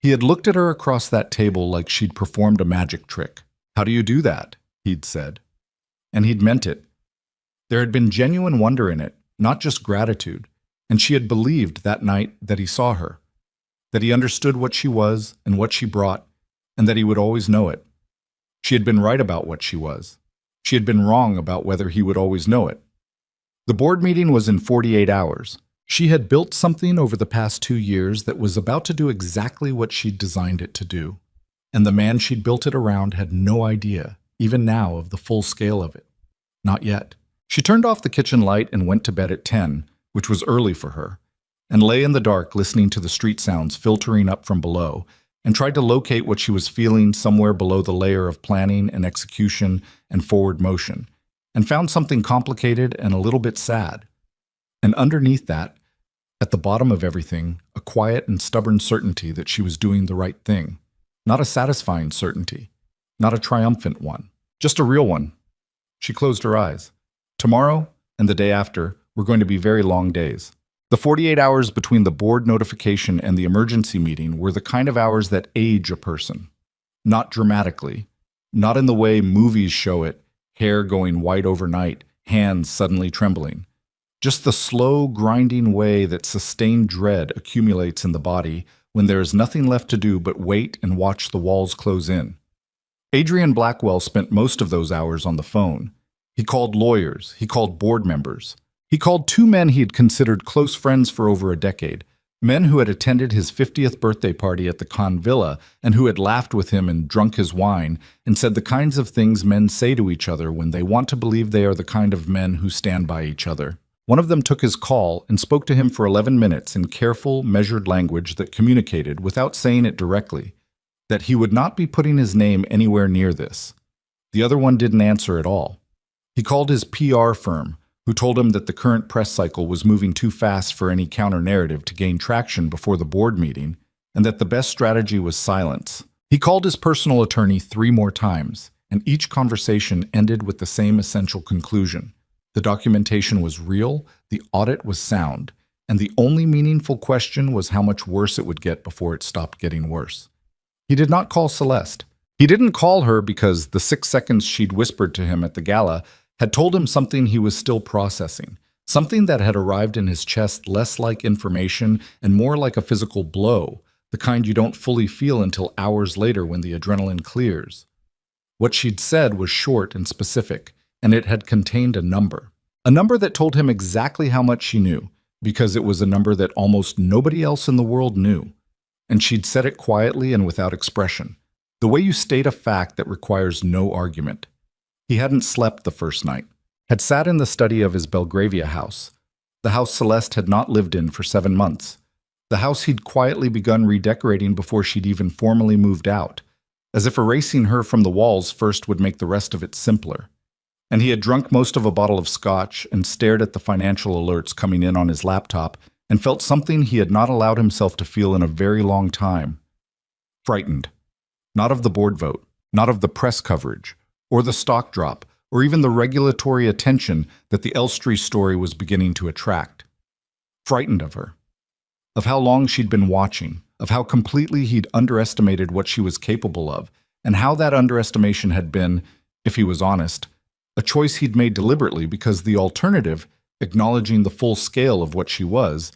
He had looked at her across that table like she'd performed a magic trick. "How do you do that?" he'd said. And he'd meant it. There had been genuine wonder in it, not just gratitude, and she had believed that night that he saw her, that he understood what she was and what she brought, and that he would always know it. She had been right about what she was. She had been wrong about whether he would always know it. The board meeting was in 48 hours. She had built something over the past 2 years that was about to do exactly what she'd designed it to do. And the man she'd built it around had no idea, even now, of the full scale of it. Not yet. She turned off the kitchen light and went to bed at 10, which was early for her, and lay in the dark listening to the street sounds filtering up from below, and tried to locate what she was feeling somewhere below the layer of planning and execution and forward motion, and found something complicated and a little bit sad. And underneath that, at the bottom of everything, a quiet and stubborn certainty that she was doing the right thing. Not a satisfying certainty, not a triumphant one, just a real one. She closed her eyes. Tomorrow and the day after were going to be very long days. The 48 hours between the board notification and the emergency meeting were the kind of hours that age a person. Not dramatically, not in the way movies show it, hair going white overnight, hands suddenly trembling. Just the slow, grinding way that sustained dread accumulates in the body when there is nothing left to do but wait and watch the walls close in. Adrian Blackwell spent most of those hours on the phone. He called lawyers, he called board members. He called 2 men he had considered close friends for over a decade, men who had attended his 50th birthday party at the Con Villa and who had laughed with him and drunk his wine and said the kinds of things men say to each other when they want to believe they are the kind of men who stand by each other. One of them took his call and spoke to him for 11 minutes in careful, measured language that communicated, without saying it directly, that he would not be putting his name anywhere near this. The other one didn't answer at all. He called his PR firm, who told him that the current press cycle was moving too fast for any counter-narrative to gain traction before the board meeting, and that the best strategy was silence. He called his personal attorney 3 more times, and each conversation ended with the same essential conclusion. The documentation was real, the audit was sound, and the only meaningful question was how much worse it would get before it stopped getting worse. He did not call Celeste. He didn't call her because the 6 seconds she'd whispered to him at the gala had told him something he was still processing, something that had arrived in his chest less like information and more like a physical blow, the kind you don't fully feel until hours later when the adrenaline clears. What she'd said was short and specific, and it had contained a number that told him exactly how much she knew, because it was a number that almost nobody else in the world knew. And she'd said it quietly and without expression, the way you state a fact that requires no argument. He hadn't slept the first night, had sat in the study of his Belgravia house, the house Celeste had not lived in for 7 months, the house he'd quietly begun redecorating before she'd even formally moved out, as if erasing her from the walls first would make the rest of it simpler. And he had drunk most of a bottle of scotch and stared at the financial alerts coming in on his laptop and felt something he had not allowed himself to feel in a very long time. Frightened. Not of the board vote, not of the press coverage, or the stock drop, or even the regulatory attention that the Elstree story was beginning to attract. Frightened of her. Of how long she'd been watching, of how completely he'd underestimated what she was capable of, and how that underestimation had been, if he was honest, a choice he'd made deliberately because the alternative, acknowledging the full scale of what she was,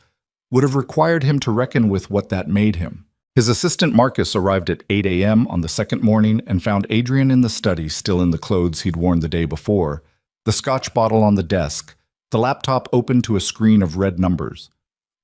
would have required him to reckon with what that made him. His assistant Marcus arrived at 8 a.m. on the second morning and found Adrian in the study still in the clothes he'd worn the day before, the scotch bottle on the desk, the laptop open to a screen of red numbers.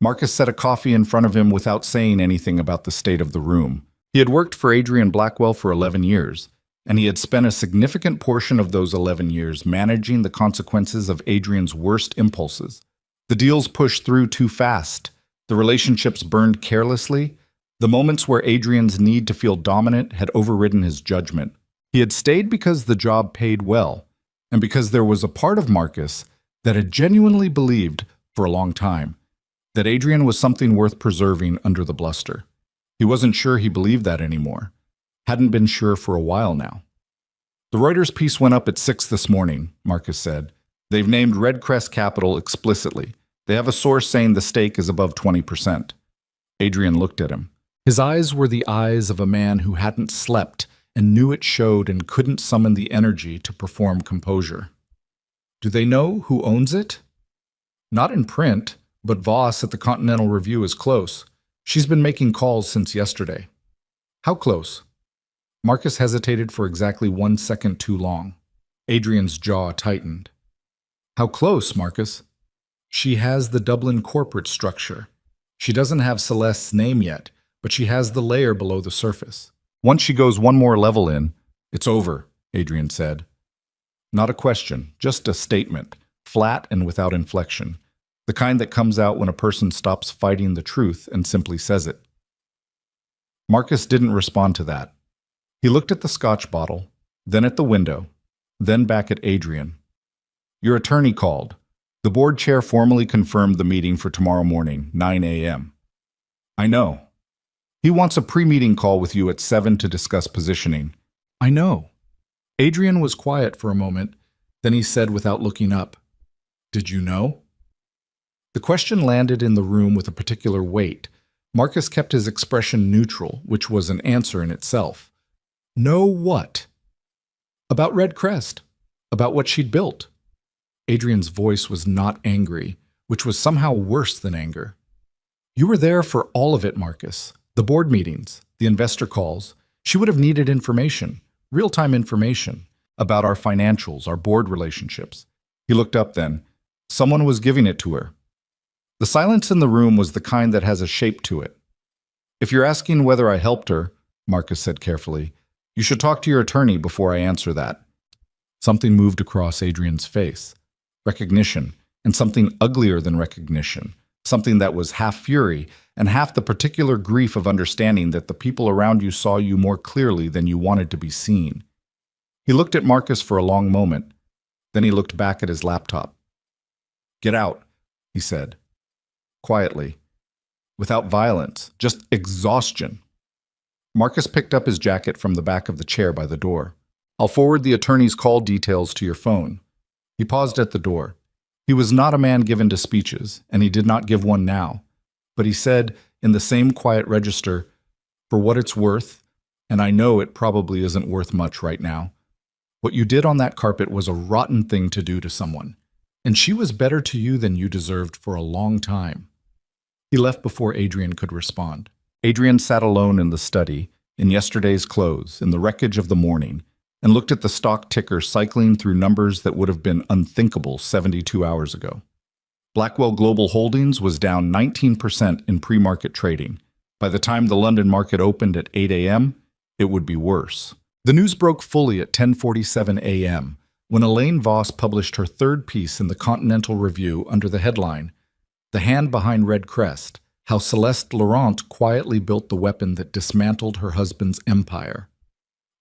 Marcus set a coffee in front of him without saying anything about the state of the room. He had worked for Adrian Blackwell for 11 years, and he had spent a significant portion of those 11 years managing the consequences of Adrian's worst impulses. The deals pushed through too fast, the relationships burned carelessly, the moments where Adrian's need to feel dominant had overridden his judgment. He had stayed because the job paid well, and because there was a part of Marcus that had genuinely believed, for a long time, that Adrian was something worth preserving under the bluster. He wasn't sure he believed that anymore. Hadn't been sure for a while now. The Reuters piece went up at 6 this morning, Marcus said. They've named Redcrest Capital explicitly. They have a source saying the stake is above 20%. Adrian looked at him. His eyes were the eyes of a man who hadn't slept and knew it showed and couldn't summon the energy to perform composure. Do they know who owns it? Not in print, but Voss at the Continental Review is close. She's been making calls since yesterday. How close? Marcus hesitated for exactly 1 second too long. Adrian's jaw tightened. How close, Marcus? She has the Dublin corporate structure. She doesn't have Celeste's name yet, but she has the layer below the surface. Once she goes one more level in, it's over, Adrian said. Not a question, just a statement, flat and without inflection. The kind that comes out when a person stops fighting the truth and simply says it. Marcus didn't respond to that. He looked at the scotch bottle, then at the window, then back at Adrian. Your attorney called. The board chair formally confirmed the meeting for tomorrow morning, 9 a.m. I know. He wants a pre-meeting call with you at 7 to discuss positioning. I know. Adrian was quiet for a moment, then he said without looking up, Did you know? The question landed in the room with a particular weight. Marcus kept his expression neutral, which was an answer in itself. Know what? About Red Crest. About what she'd built. Adrian's voice was not angry, which was somehow worse than anger. You were there for all of it, Marcus. The board meetings, the investor calls. She would have needed information, real-time information, about our financials, our board relationships. He looked up then. Someone was giving it to her. The silence in the room was the kind that has a shape to it. If you're asking whether I helped her, Marcus said carefully, you should talk to your attorney before I answer that. Something moved across Adrian's face. Recognition, and something uglier than recognition. Something that was half fury and half the particular grief of understanding that the people around you saw you more clearly than you wanted to be seen. He looked at Marcus for a long moment. Then he looked back at his laptop. Get out, he said. Quietly. Without violence, just exhaustion. Marcus picked up his jacket from the back of the chair by the door. I'll forward the attorney's call details to your phone. He paused at the door. He was not a man given to speeches, and he did not give one now. But he said, in the same quiet register, for what it's worth, and I know it probably isn't worth much right now, what you did on that carpet was a rotten thing to do to someone, and she was better to you than you deserved for a long time. He left before Adrian could respond. Adrian sat alone in the study, in yesterday's clothes, in the wreckage of the morning, and looked at the stock ticker cycling through numbers that would have been unthinkable 72 hours ago. Blackwell Global Holdings was down 19% in pre-market trading. By the time the London market opened at 8 a.m., it would be worse. The news broke fully at 10:47 a.m., when Elaine Voss published her third piece in the Continental Review under the headline, The Hand Behind Red Crest, How Celeste Laurent Quietly Built the Weapon That Dismantled Her Husband's Empire.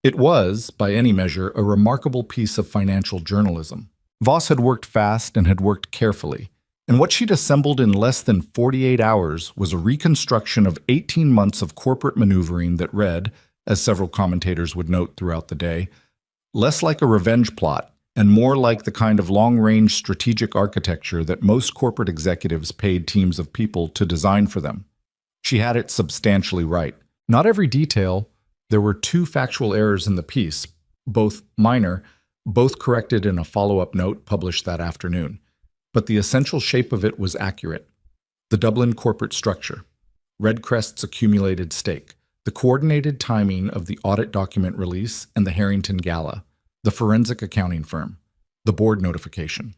It was, by any measure, a remarkable piece of financial journalism. Voss had worked fast and had worked carefully, and what she'd assembled in less than 48 hours was a reconstruction of 18 months of corporate maneuvering that read, as several commentators would note throughout the day, less like a revenge plot and more like the kind of long-range strategic architecture that most corporate executives paid teams of people to design for them. She had it substantially right. Not every detail. There were 2 factual errors in the piece, both minor, both corrected in a follow-up note published that afternoon. But the essential shape of it was accurate. The Dublin corporate structure, Red Crest's accumulated stake, the coordinated timing of the audit document release and the Harrington Gala, the forensic accounting firm, the board notification.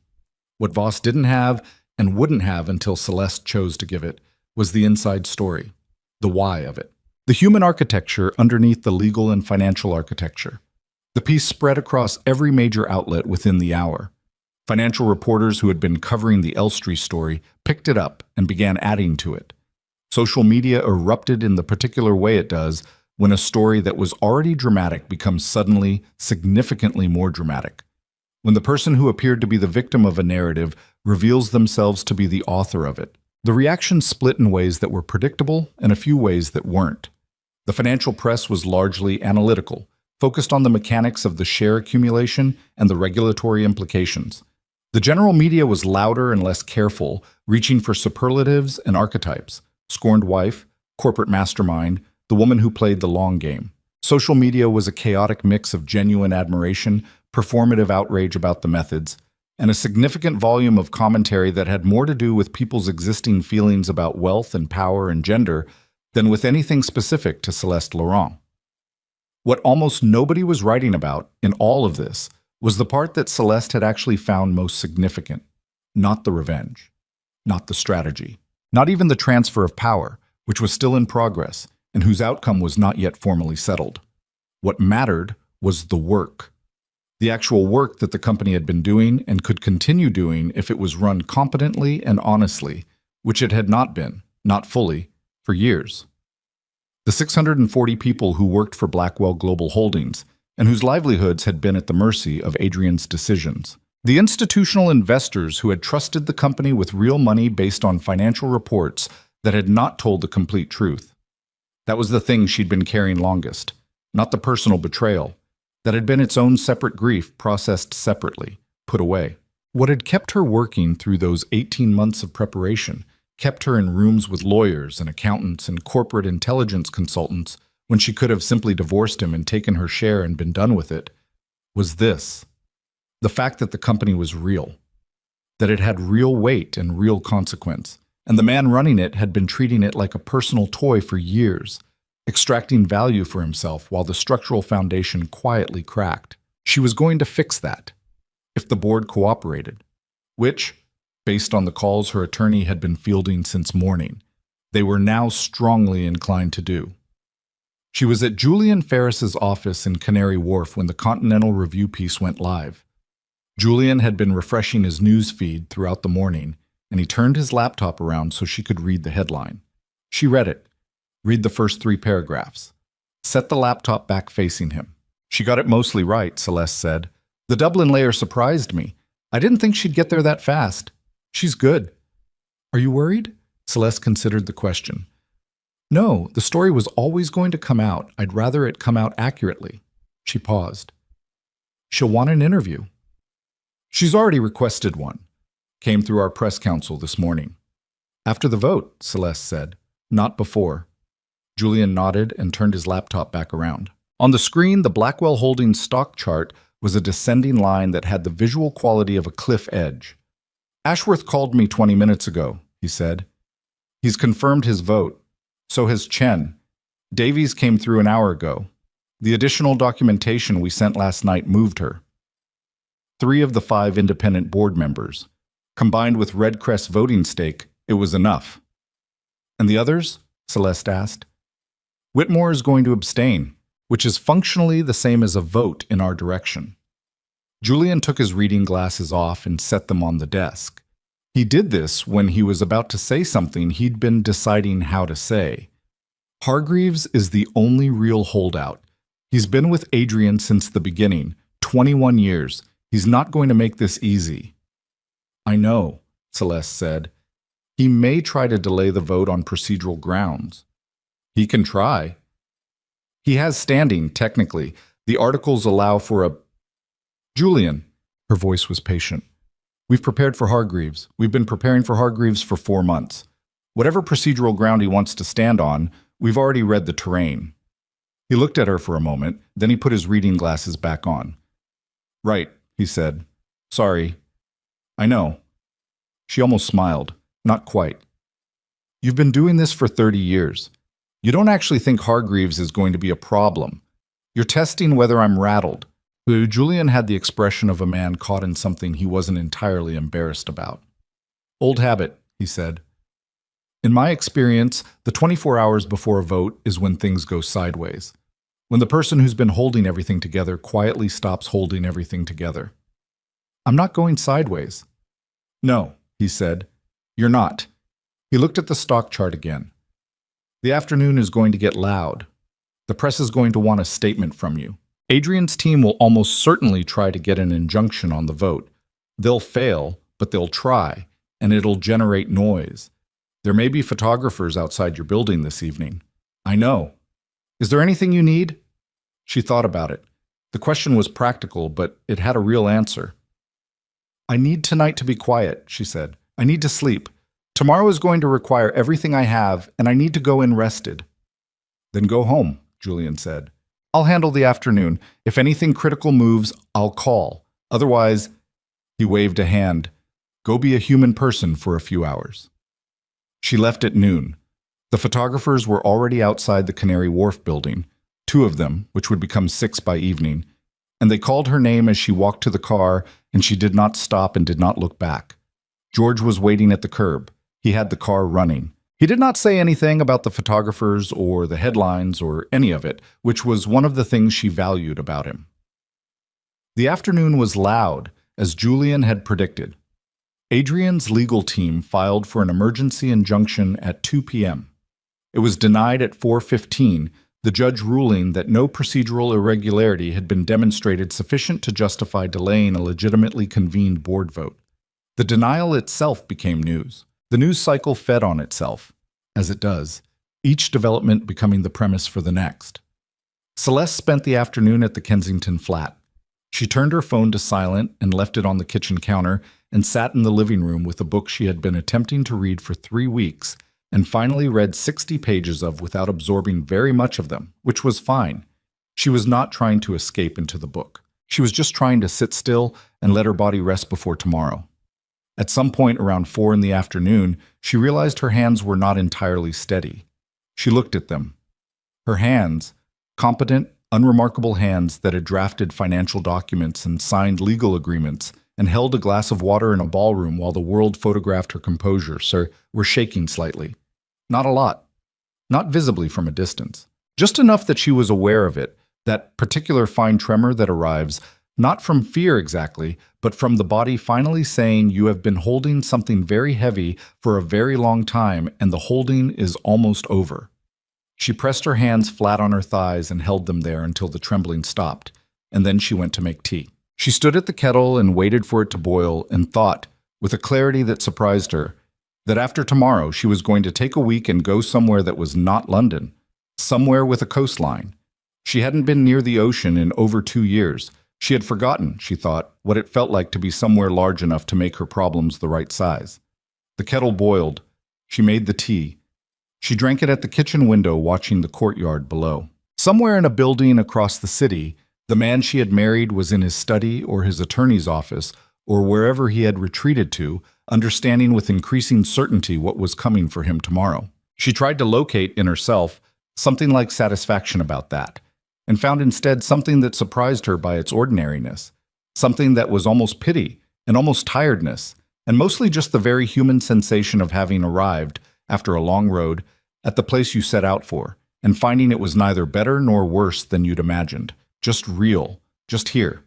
What Voss didn't have and wouldn't have until Celeste chose to give it was the inside story, the why of it. The human architecture underneath the legal and financial architecture. The piece spread across every major outlet within the hour. Financial reporters who had been covering the Elstree story picked it up and began adding to it. Social media erupted in the particular way it does when a story that was already dramatic becomes suddenly, significantly more dramatic. When the person who appeared to be the victim of a narrative reveals themselves to be the author of it. The reaction split in ways that were predictable and a few ways that weren't. The financial press was largely analytical, focused on the mechanics of the share accumulation and the regulatory implications. The general media was louder and less careful, reaching for superlatives and archetypes. Scorned wife, corporate mastermind, the woman who played the long game. Social media was a chaotic mix of genuine admiration, performative outrage about the methods, and a significant volume of commentary that had more to do with people's existing feelings about wealth and power and gender than with anything specific to Celeste Laurent. What almost nobody was writing about in all of this was the part that Celeste had actually found most significant. Not the revenge, not the strategy, not even the transfer of power, which was still in progress and whose outcome was not yet formally settled. What mattered was the work. The actual work that the company had been doing and could continue doing if it was run competently and honestly, which it had not been, not fully, for years. The 640 people who worked for Blackwell Global Holdings and whose livelihoods had been at the mercy of Adrian's decisions. The institutional investors who had trusted the company with real money based on financial reports that had not told the complete truth. That was the thing she'd been carrying longest, not the personal betrayal. That had been its own separate grief processed separately, put away. What had kept her working through those 18 months of preparation, kept her in rooms with lawyers and accountants and corporate intelligence consultants when she could have simply divorced him and taken her share and been done with it, was this. The fact that the company was real. That it had real weight and real consequence. And the man running it had been treating it like a personal toy for years, extracting value for himself while the structural foundation quietly cracked. She was going to fix that, if the board cooperated, which, based on the calls her attorney had been fielding since morning, they were now strongly inclined to do. She was at Julian Ferris's office in Canary Wharf when the Continental Review piece went live. Julian had been refreshing his news feed throughout the morning, and he turned his laptop around so she could read the headline. She read it. Read the first 3 paragraphs. Set the laptop back facing him. She got it mostly right, Celeste said. The Dublin layer surprised me. I didn't think she'd get there that fast. She's good. Are you worried? Celeste considered the question. No, the story was always going to come out. I'd rather it come out accurately. She paused. She'll want an interview. She's already requested one. Came through our press council this morning. After the vote, Celeste said. Not before. Julian nodded and turned his laptop back around. On the screen, the Blackwell Holdings stock chart was a descending line that had the visual quality of a cliff edge. Ashworth called me 20 minutes ago, he said. He's confirmed his vote. So has Chen. Davies came through an hour ago. The additional documentation we sent last night moved her. 3 of the 5 independent board members. Combined with Red Crest voting stake, it was enough. And the others? Celeste asked. Whitmore is going to abstain, which is functionally the same as a vote in our direction. Julian took his reading glasses off and set them on the desk. He did this when he was about to say something he'd been deciding how to say. Hargreaves is the only real holdout. He's been with Adrian since the beginning, 21 years. He's not going to make this easy. I know, Celeste said. He may try to delay the vote on procedural grounds. He can try. He has standing, technically. The articles allow for a... Julian, her voice was patient. We've prepared for Hargreaves. We've been preparing for Hargreaves for 4 months. Whatever procedural ground he wants to stand on, we've already read the terrain. He looked at her for a moment, then he put his reading glasses back on. Right, he said. Sorry. I know. She almost smiled. Not quite. You've been doing this for 30 years. You don't actually think Hargreaves is going to be a problem. You're testing whether I'm rattled. Julian had the expression of a man caught in something he wasn't entirely embarrassed about. Old habit, he said. In my experience, the 24 hours before a vote is when things go sideways. When the person who's been holding everything together quietly stops holding everything together. I'm not going sideways. No, he said. You're not. He looked at the stock chart again. The afternoon is going to get loud. The press is going to want a statement from you. Adrian's team will almost certainly try to get an injunction on the vote. They'll fail, but they'll try, and it'll generate noise. There may be photographers outside your building this evening. I know. Is there anything you need? She thought about it. The question was practical, but it had a real answer. I need tonight to be quiet, she said. I need to sleep. Tomorrow is going to require everything I have, and I need to go in rested. Then go home, Julian said. I'll handle the afternoon. If anything critical moves, I'll call. Otherwise, he waved a hand, go be a human person for a few hours. She left at noon. The photographers were already outside the Canary Wharf building, 2 of them, which would become 6 by evening, And they called her name as she walked to the car, and she did not stop and did not look back. George was waiting at the curb. He had the car running. He did not say anything about the photographers or the headlines or any of it, which was one of the things she valued about him. The afternoon was loud, as Julian had predicted. Adrian's legal team filed for an emergency injunction at 2 p.m. It was denied at 4:15, the judge ruling that no procedural irregularity had been demonstrated sufficient to justify delaying a legitimately convened board vote. The denial itself became news. The news cycle fed on itself, as it does, each development becoming the premise for the next. Celeste spent the afternoon at the Kensington flat. She turned her phone to silent and left it on the kitchen counter and sat in the living room with a book she had been attempting to read for 3 weeks and finally read 60 pages of without absorbing very much of them, which was fine. She was not trying to escape into the book. She was just trying to sit still and let her body rest before tomorrow. At some point around 4 in the afternoon, she realized her hands were not entirely steady. She looked at them. Her hands, competent, unremarkable hands that had drafted financial documents and signed legal agreements and held a glass of water in a ballroom while the world photographed her composure, were shaking slightly. Not a lot. Not visibly from a distance. Just enough that she was aware of it, that particular fine tremor that arrives, not from fear exactly, but from the body finally saying you have been holding something very heavy for a very long time and the holding is almost over. She pressed her hands flat on her thighs and held them there until the trembling stopped, and then she went to make tea. She stood at the kettle and waited for it to boil and thought, with a clarity that surprised her, that after tomorrow she was going to take a week and go somewhere that was not London, somewhere with a coastline. She hadn't been near the ocean in over 2 years. She had forgotten, she thought, what it felt like to be somewhere large enough to make her problems the right size. The kettle boiled. She made the tea. She drank it at the kitchen window, watching the courtyard below. Somewhere in a building across the city, the man she had married was in his study or his attorney's office or wherever he had retreated to, understanding with increasing certainty what was coming for him tomorrow. She tried to locate in herself something like satisfaction about that, and found instead something that surprised her by its ordinariness, something that was almost pity and almost tiredness, and mostly just the very human sensation of having arrived, after a long road, at the place you set out for, and finding it was neither better nor worse than you'd imagined, just real, just here.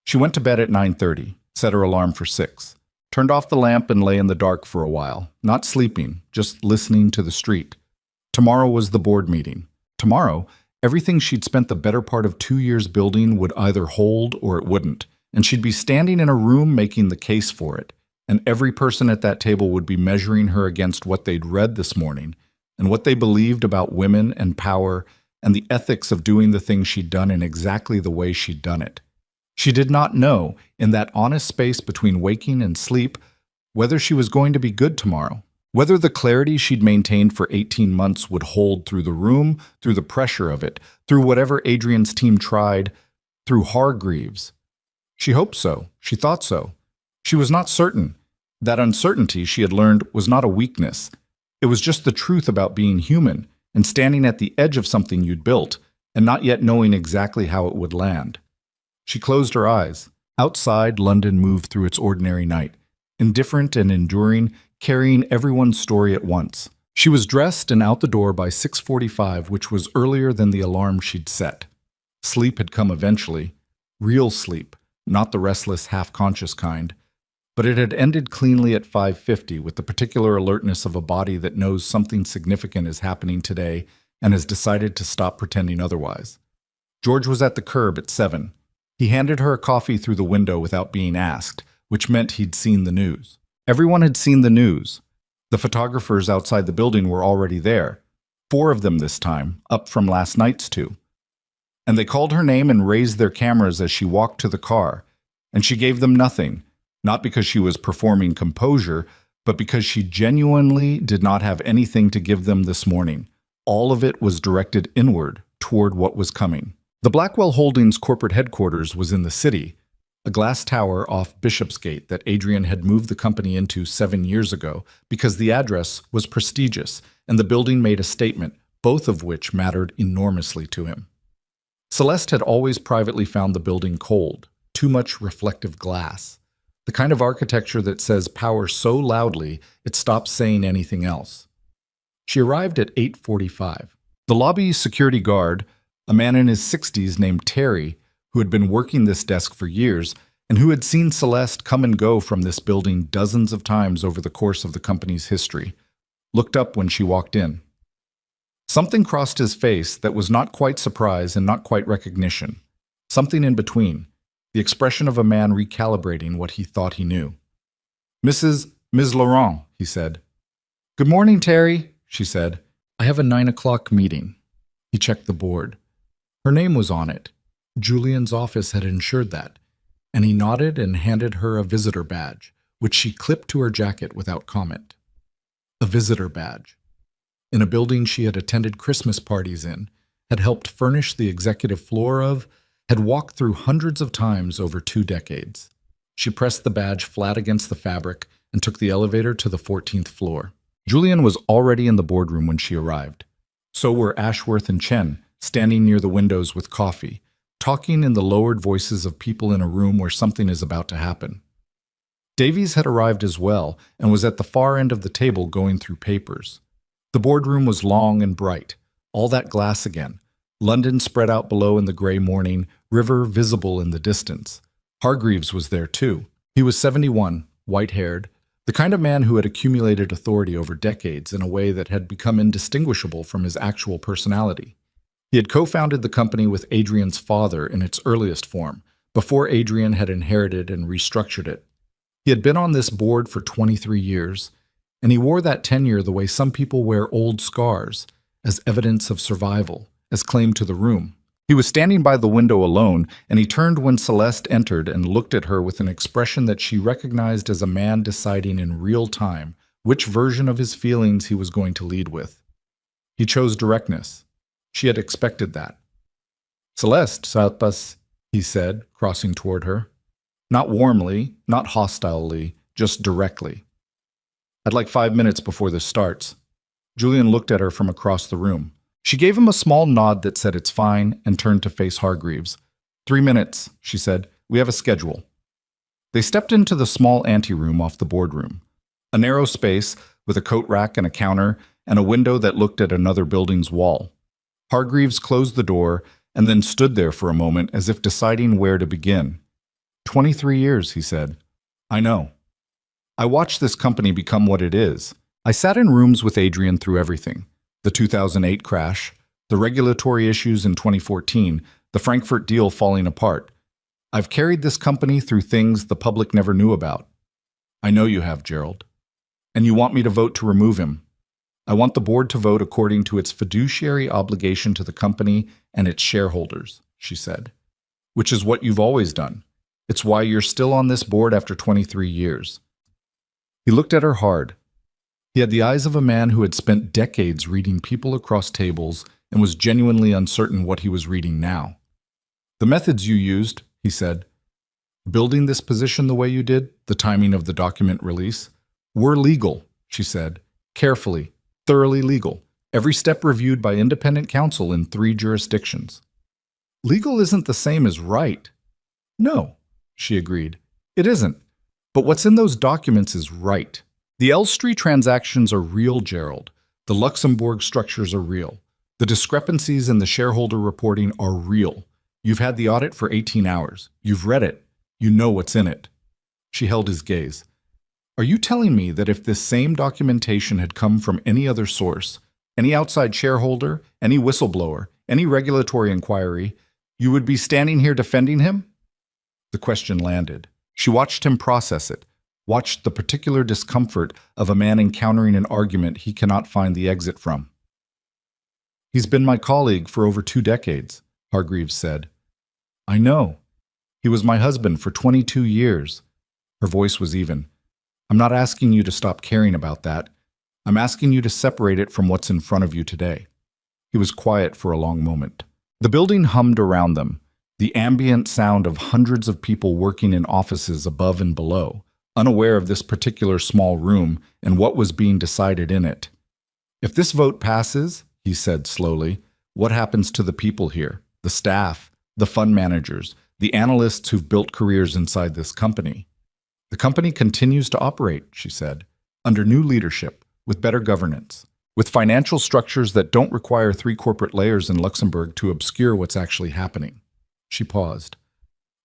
She went to bed at 9:30, set her alarm for 6, turned off the lamp and lay in the dark for a while, not sleeping, just listening to the street. Tomorrow was the board meeting. Tomorrow, everything she'd spent the better part of 2 years building would either hold or it wouldn't, and she'd be standing in a room making the case for it, and every person at that table would be measuring her against what they'd read this morning and what they believed about women and power and the ethics of doing the thing she'd done in exactly the way she'd done it. She did not know, in that honest space between waking and sleep, whether she was going to be good tomorrow, whether the clarity she'd maintained for 18 months would hold through the room, through the pressure of it, through whatever Adrian's team tried, through Hargreaves. She hoped so. She thought so. She was not certain. That uncertainty, she had learned, was not a weakness. It was just the truth about being human and standing at the edge of something you'd built and not yet knowing exactly how it would land. She closed her eyes. Outside, London moved through its ordinary night, indifferent and enduring, carrying everyone's story at once. She was dressed and out the door by 6:45, which was earlier than the alarm she'd set. Sleep had come eventually. Real sleep, not the restless, half-conscious kind. But it had ended cleanly at 5:50 with the particular alertness of a body that knows something significant is happening today and has decided to stop pretending otherwise. George was at the curb at 7. He handed her a coffee through the window without being asked, which meant he'd seen the news. Everyone had seen the news. The photographers outside the building were already there. 4 of them this time, up from last night's 2. And they called her name and raised their cameras as she walked to the car, and she gave them nothing, not because she was performing composure, but because she genuinely did not have anything to give them this morning. All of it was directed inward, toward what was coming. The Blackwell Holdings corporate headquarters was in the city, a glass tower off Bishopsgate that Adrian had moved the company into 7 years ago because the address was prestigious and the building made a statement, both of which mattered enormously to him. Celeste had always privately found the building cold, too much reflective glass, the kind of architecture that says power so loudly it stops saying anything else. She arrived at 8:45. The lobby security guard, a man in his 60s named Terry, who had been working this desk for years and who had seen Celeste come and go from this building dozens of times over the course of the company's history, looked up when she walked in. Something crossed his face that was not quite surprise and not quite recognition. Something in between, the expression of a man recalibrating what he thought he knew. Ms. Laurent, he said. Good morning, Terry, she said. I have a 9 o'clock meeting. He checked the board. Her name was on it. Julian's office had ensured that, and he nodded and handed her a visitor badge, which she clipped to her jacket without comment. A visitor badge. In a building she had attended Christmas parties in, had helped furnish the executive floor of, had walked through hundreds of times over 2 decades. She pressed the badge flat against the fabric and took the elevator to the 14th floor. Julian was already in the boardroom when she arrived. So were Ashworth and Chen, standing near the windows with coffee, talking in the lowered voices of people in a room where something is about to happen. Davies had arrived as well and was at the far end of the table going through papers. The boardroom was long and bright, all that glass again, London spread out below in the gray morning, river visible in the distance. Hargreaves was there too. He was 71, white-haired, the kind of man who had accumulated authority over decades in a way that had become indistinguishable from his actual personality. He had co-founded the company with Adrian's father in its earliest form, before Adrian had inherited and restructured it. He had been on this board for 23 years, and he wore that tenure the way some people wear old scars, as evidence of survival, as claim to the room. He was standing by the window alone, and he turned when Celeste entered and looked at her with an expression that she recognized as a man deciding in real time which version of his feelings he was going to lead with. He chose directness. She had expected that. Celeste, Salpas, he said, crossing toward her. Not warmly, not hostilely, just directly. I'd like 5 minutes before this starts. Julian looked at her from across the room. She gave him a small nod that said it's fine and turned to face Hargreaves. 3 minutes, she said. We have a schedule. They stepped into the small anteroom off the boardroom. A narrow space with a coat rack and a counter and a window that looked at another building's wall. Hargreaves closed the door and then stood there for a moment as if deciding where to begin. 23 years, he said. I know. I watched this company become what it is. I sat in rooms with Adrian through everything. The 2008 crash, the regulatory issues in 2014, the Frankfurt deal falling apart. I've carried this company through things the public never knew about. I know you have, Gerald. And you want me to vote to remove him. I want the board to vote according to its fiduciary obligation to the company and its shareholders, she said. Which is what you've always done. It's why you're still on this board after 23 years. He looked at her hard. He had the eyes of a man who had spent decades reading people across tables and was genuinely uncertain what he was reading now. The methods you used, he said, building this position the way you did, the timing of the document release, were legal, she said, carefully, thoroughly legal, every step reviewed by independent counsel in 3 jurisdictions. Legal isn't the same as right. No, she agreed. It isn't. But what's in those documents is right. The Elstree transactions are real, Gerald. The Luxembourg structures are real. The discrepancies in the shareholder reporting are real. You've had the audit for 18 hours. You've read it. You know what's in it. She held his gaze. Are you telling me that if this same documentation had come from any other source, any outside shareholder, any whistleblower, any regulatory inquiry, you would be standing here defending him? The question landed. She watched him process it, watched the particular discomfort of a man encountering an argument he cannot find the exit from. He's been my colleague for over 2 decades, Hargreaves said. I know. He was my husband for 22 years. Her voice was even. I'm not asking you to stop caring about that. I'm asking you to separate it from what's in front of you today. He was quiet for a long moment. The building hummed around them, the ambient sound of hundreds of people working in offices above and below, unaware of this particular small room and what was being decided in it. If this vote passes, he said slowly, what happens to the people here? the staff, the fund managers, the analysts who've built careers inside this company. The company continues to operate, she said, under new leadership, with better governance, with financial structures that don't require 3 corporate layers in Luxembourg to obscure what's actually happening. She paused.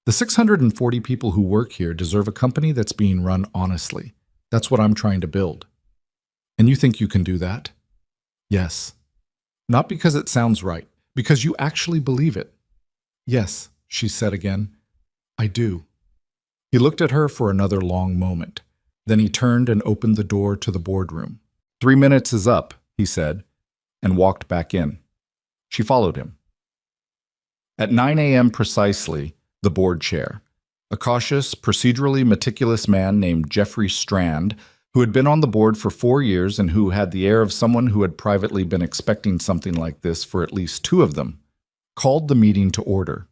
The 640 people who work here deserve a company that's being run honestly. That's what I'm trying to build. And you think you can do that? Yes. Not because it sounds right, because you actually believe it. Yes, she said again. I do. He looked at her for another long moment. Then he turned and opened the door to the boardroom. 3 minutes is up, he said, and walked back in. She followed him. At 9 a.m. precisely, the board chair, a cautious, procedurally meticulous man named Jeffrey Strand, who had been on the board for 4 years and who had the air of someone who had privately been expecting something like this for at least 2 of them, called the meeting to order.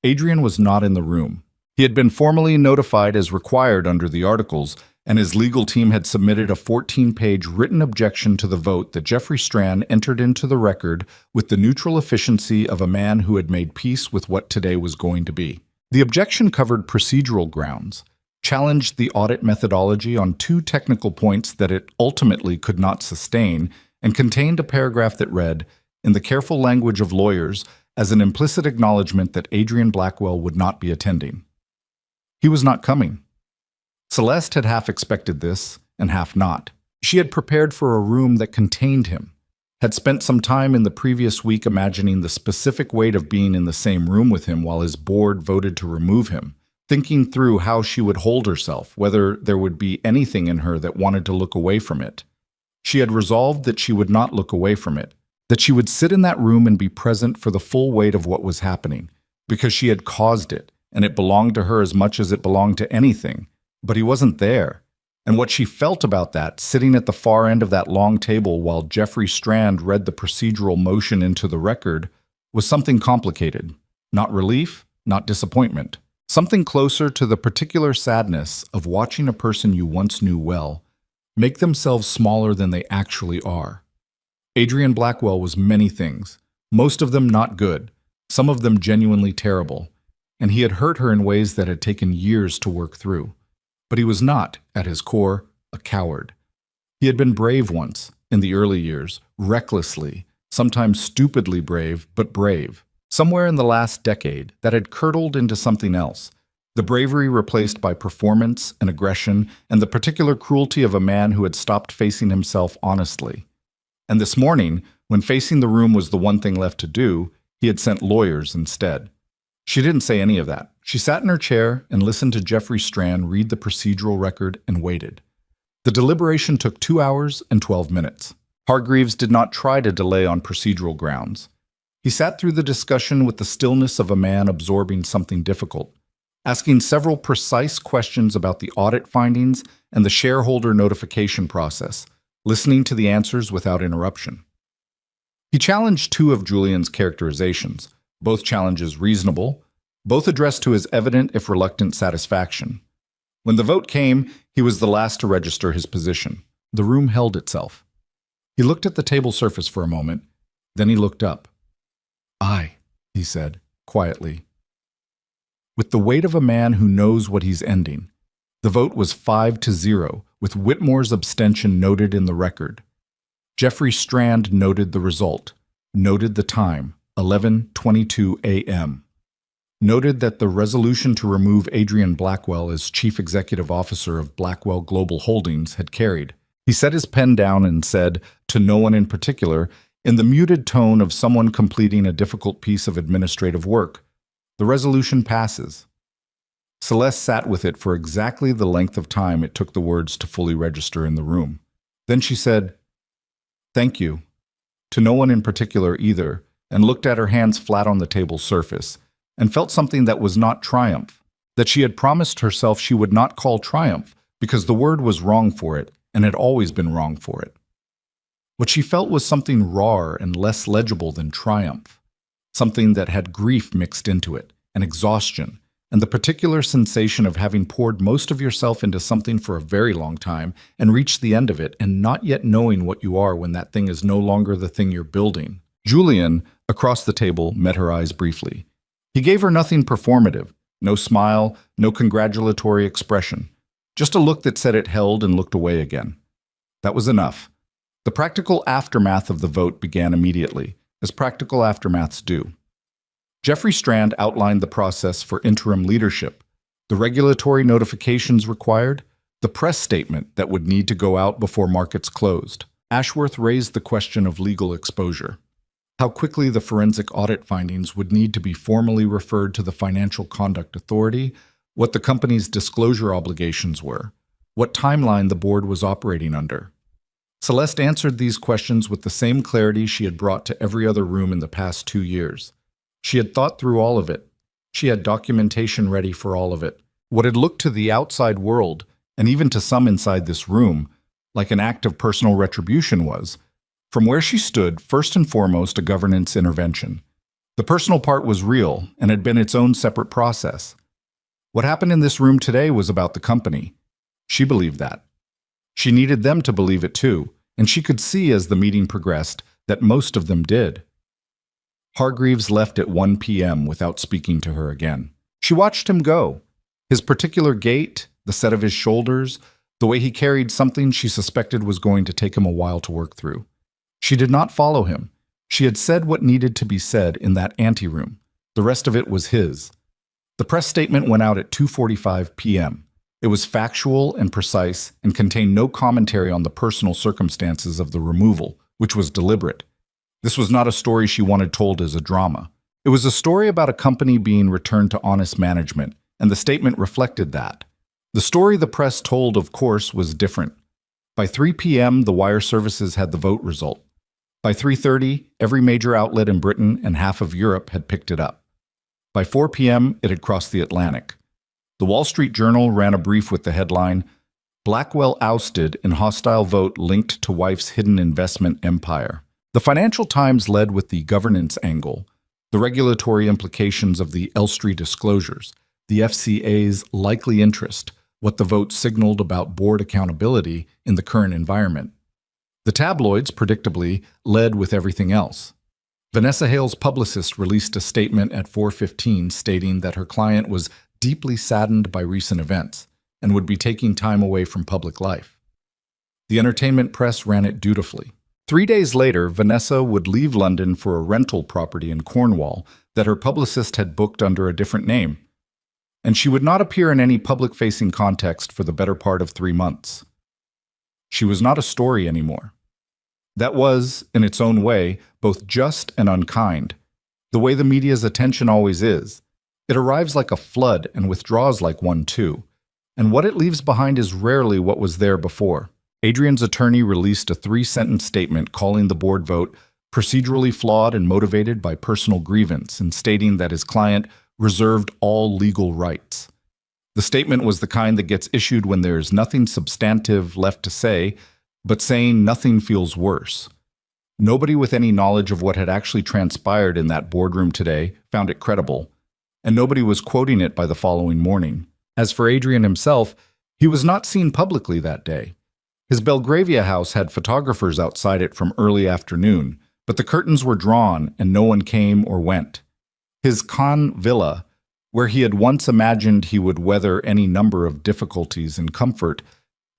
Adrian was not in the room. He had been formally notified as required under the articles, and his legal team had submitted a 14-page written objection to the vote that Jeffrey Strand entered into the record with the neutral efficiency of a man who had made peace with what today was going to be. The objection covered procedural grounds, challenged the audit methodology on 2 technical points that it ultimately could not sustain, and contained a paragraph that read, in the careful language of lawyers, as an implicit acknowledgement that Adrian Blackwell would not be attending. He was not coming. Celeste had half expected this, and half not. She had prepared for a room that contained him, had spent some time in the previous week imagining the specific weight of being in the same room with him while his board voted to remove him, thinking through how she would hold herself, whether there would be anything in her that wanted to look away from it. She had resolved that she would not look away from it, that she would sit in that room and be present for the full weight of what was happening, because she had caused it, and it belonged to her as much as it belonged to anything. But he wasn't there. And what she felt about that, sitting at the far end of that long table while Jeffrey Strand read the procedural motion into the record, was something complicated. Not relief, not disappointment. Something closer to the particular sadness of watching a person you once knew well make themselves smaller than they actually are. Adrian Blackwell was many things, most of them not good, some of them genuinely terrible, and he had hurt her in ways that had taken years to work through. But he was not, at his core, a coward. He had been brave once, in the early years, recklessly, sometimes stupidly brave, but brave. Somewhere in the last decade, that had curdled into something else, the bravery replaced by performance and aggression and the particular cruelty of a man who had stopped facing himself honestly. And this morning, when facing the room was the one thing left to do, he had sent lawyers instead. She didn't say any of that. She sat in her chair and listened to Jeffrey Strand read the procedural record and waited. The deliberation took 2 hours and 12 minutes. Hargreaves did not try to delay on procedural grounds. He sat through the discussion with the stillness of a man absorbing something difficult, asking several precise questions about the audit findings and the shareholder notification process, listening to the answers without interruption. He challenged 2 of Julian's characterizations, both challenges reasonable, both addressed to his evident if reluctant satisfaction. When the vote came, he was the last to register his position. The room held itself. He looked at the table surface for a moment, then he looked up. "Aye," he said, quietly. With the weight of a man who knows what he's ending, the vote was 5-0, with Whitmore's abstention noted in the record. Jeffrey Strand noted the result, noted the time, 11:22 a.m. Noted that the resolution to remove Adrian Blackwell as Chief Executive Officer of Blackwell Global Holdings had carried. He set his pen down and said, to no one in particular, in the muted tone of someone completing a difficult piece of administrative work, "The resolution passes." Celeste sat with it for exactly the length of time it took the words to fully register in the room. Then she said, "Thank you," to no one in particular either, and looked at her hands flat on the table surface, and felt something that was not triumph, that she had promised herself she would not call triumph, because the word was wrong for it, and had always been wrong for it. What she felt was something rawer and less legible than triumph, something that had grief mixed into it, and exhaustion, and the particular sensation of having poured most of yourself into something for a very long time and reached the end of it and not yet knowing what you are when that thing is no longer the thing you're building. Julian, across the table, met her eyes briefly. He gave her nothing performative, no smile, no congratulatory expression, just a look that said it held and looked away again. That was enough. The practical aftermath of the vote began immediately, as practical aftermaths do. Jeffrey Strand outlined the process for interim leadership, the regulatory notifications required, the press statement that would need to go out before markets closed. Ashworth raised the question of legal exposure. How quickly the forensic audit findings would need to be formally referred to the Financial Conduct Authority, what the company's disclosure obligations were, what timeline the board was operating under. Celeste answered these questions with the same clarity she had brought to every other room in the past 2 years. She had thought through all of it. She had documentation ready for all of it. What had looked to the outside world, and even to some inside this room, like an act of personal retribution was, from where she stood, first and foremost a governance intervention. The personal part was real and had been its own separate process. What happened in this room today was about the company. She believed that. She needed them to believe it too, and she could see as the meeting progressed that most of them did. Hargreaves left at 1 p.m. without speaking to her again. She watched him go. His particular gait, the set of his shoulders, the way he carried something she suspected was going to take him a while to work through. She did not follow him. She had said what needed to be said in that anteroom. The rest of it was his. The press statement went out at 2:45 p.m. It was factual and precise and contained no commentary on the personal circumstances of the removal, which was deliberate. This was not a story she wanted told as a drama. It was a story about a company being returned to honest management, and the statement reflected that. The story the press told, of course, was different. By 3 p.m., the wire services had the vote result. By 3:30, every major outlet in Britain and half of Europe had picked it up. By 4 p.m., it had crossed the Atlantic. The Wall Street Journal ran a brief with the headline, "Blackwell ousted in hostile vote linked to wife's hidden investment empire." The Financial Times led with the governance angle, the regulatory implications of the Elstree disclosures, the FCA's likely interest, what the vote signaled about board accountability in the current environment. The tabloids, predictably, led with everything else. Vanessa Hale's publicist released a statement at 4:15 stating that her client was deeply saddened by recent events and would be taking time away from public life. The entertainment press ran it dutifully. 3 days later, Vanessa would leave London for a rental property in Cornwall that her publicist had booked under a different name, and she would not appear in any public-facing context for the better part of 3 months. She was not a story anymore. That was, in its own way, both just and unkind, the way the media's attention always is. It arrives like a flood and withdraws like one too, and what it leaves behind is rarely what was there before. Adrian's attorney released a 3-sentence statement calling the board vote procedurally flawed and motivated by personal grievance and stating that his client reserved all legal rights. The statement was the kind that gets issued when there is nothing substantive left to say, but saying nothing feels worse. Nobody with any knowledge of what had actually transpired in that boardroom today found it credible, and nobody was quoting it by the following morning. As for Adrian himself, he was not seen publicly that day. His Belgravia house had photographers outside it from early afternoon, but the curtains were drawn and no one came or went. His Cannes villa, where he had once imagined he would weather any number of difficulties in comfort,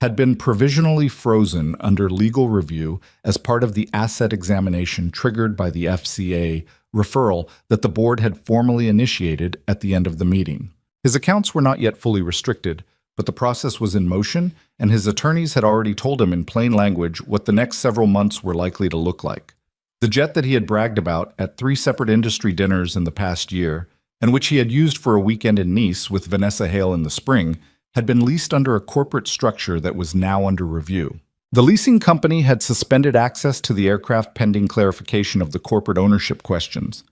had been provisionally frozen under legal review as part of the asset examination triggered by the FCA referral that the board had formally initiated at the end of the meeting. His accounts were not yet fully restricted, but the process was in motion, and his attorneys had already told him in plain language what the next several months were likely to look like. The jet that he had bragged about at 3 separate industry dinners in the past year, and which he had used for a weekend in Nice with Vanessa Hale in the spring, had been leased under a corporate structure that was now under review. The leasing company had suspended access to the aircraft pending clarification of the corporate ownership questions.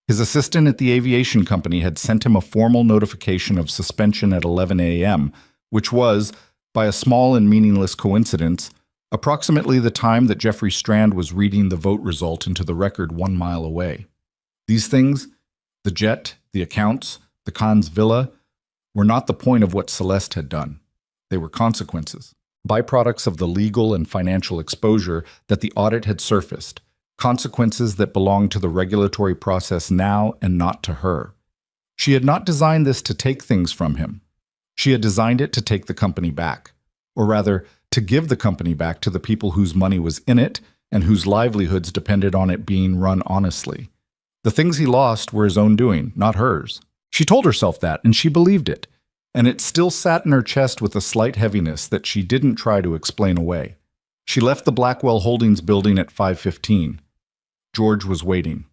His assistant at the aviation company had sent him a formal notification of suspension at 11 a.m., which was, by a small and meaningless coincidence, approximately the time that Jeffrey Strand was reading the vote result into the record 1 mile away. These things, the jet, the accounts, the Cannes villa, were not the point of what Celeste had done. They were consequences, byproducts of the legal and financial exposure that the audit had surfaced, consequences that belonged to the regulatory process now and not to her. She had not designed this to take things from him. She had designed it to take the company back, or rather, to give the company back to the people whose money was in it and whose livelihoods depended on it being run honestly. The things he lost were his own doing, not hers. She told herself that, and she believed it, and it still sat in her chest with a slight heaviness that she didn't try to explain away. She left the Blackwell Holdings building at 5:15. George was waiting.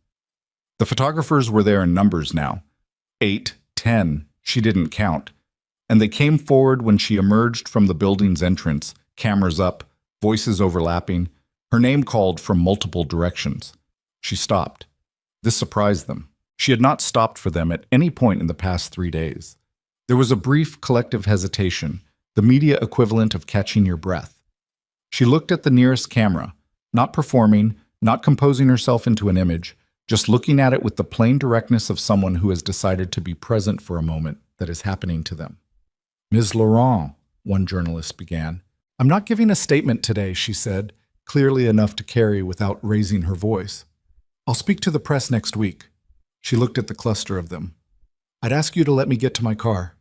The photographers were there in numbers now. 8, 10, she didn't count. And they came forward when she emerged from the building's entrance, cameras up, voices overlapping, her name called from multiple directions. She stopped. This surprised them. She had not stopped for them at any point in the past 3 days. There was a brief collective hesitation, the media equivalent of catching your breath. She looked at the nearest camera, not performing, not composing herself into an image, just looking at it with the plain directness of someone who has decided to be present for a moment that is happening to them. "Ms. Laurent," one journalist began. "I'm not giving a statement today," she said, clearly enough to carry without raising her voice. "I'll speak to the press next week." She looked at the cluster of them. "I'd ask you to let me get to my car."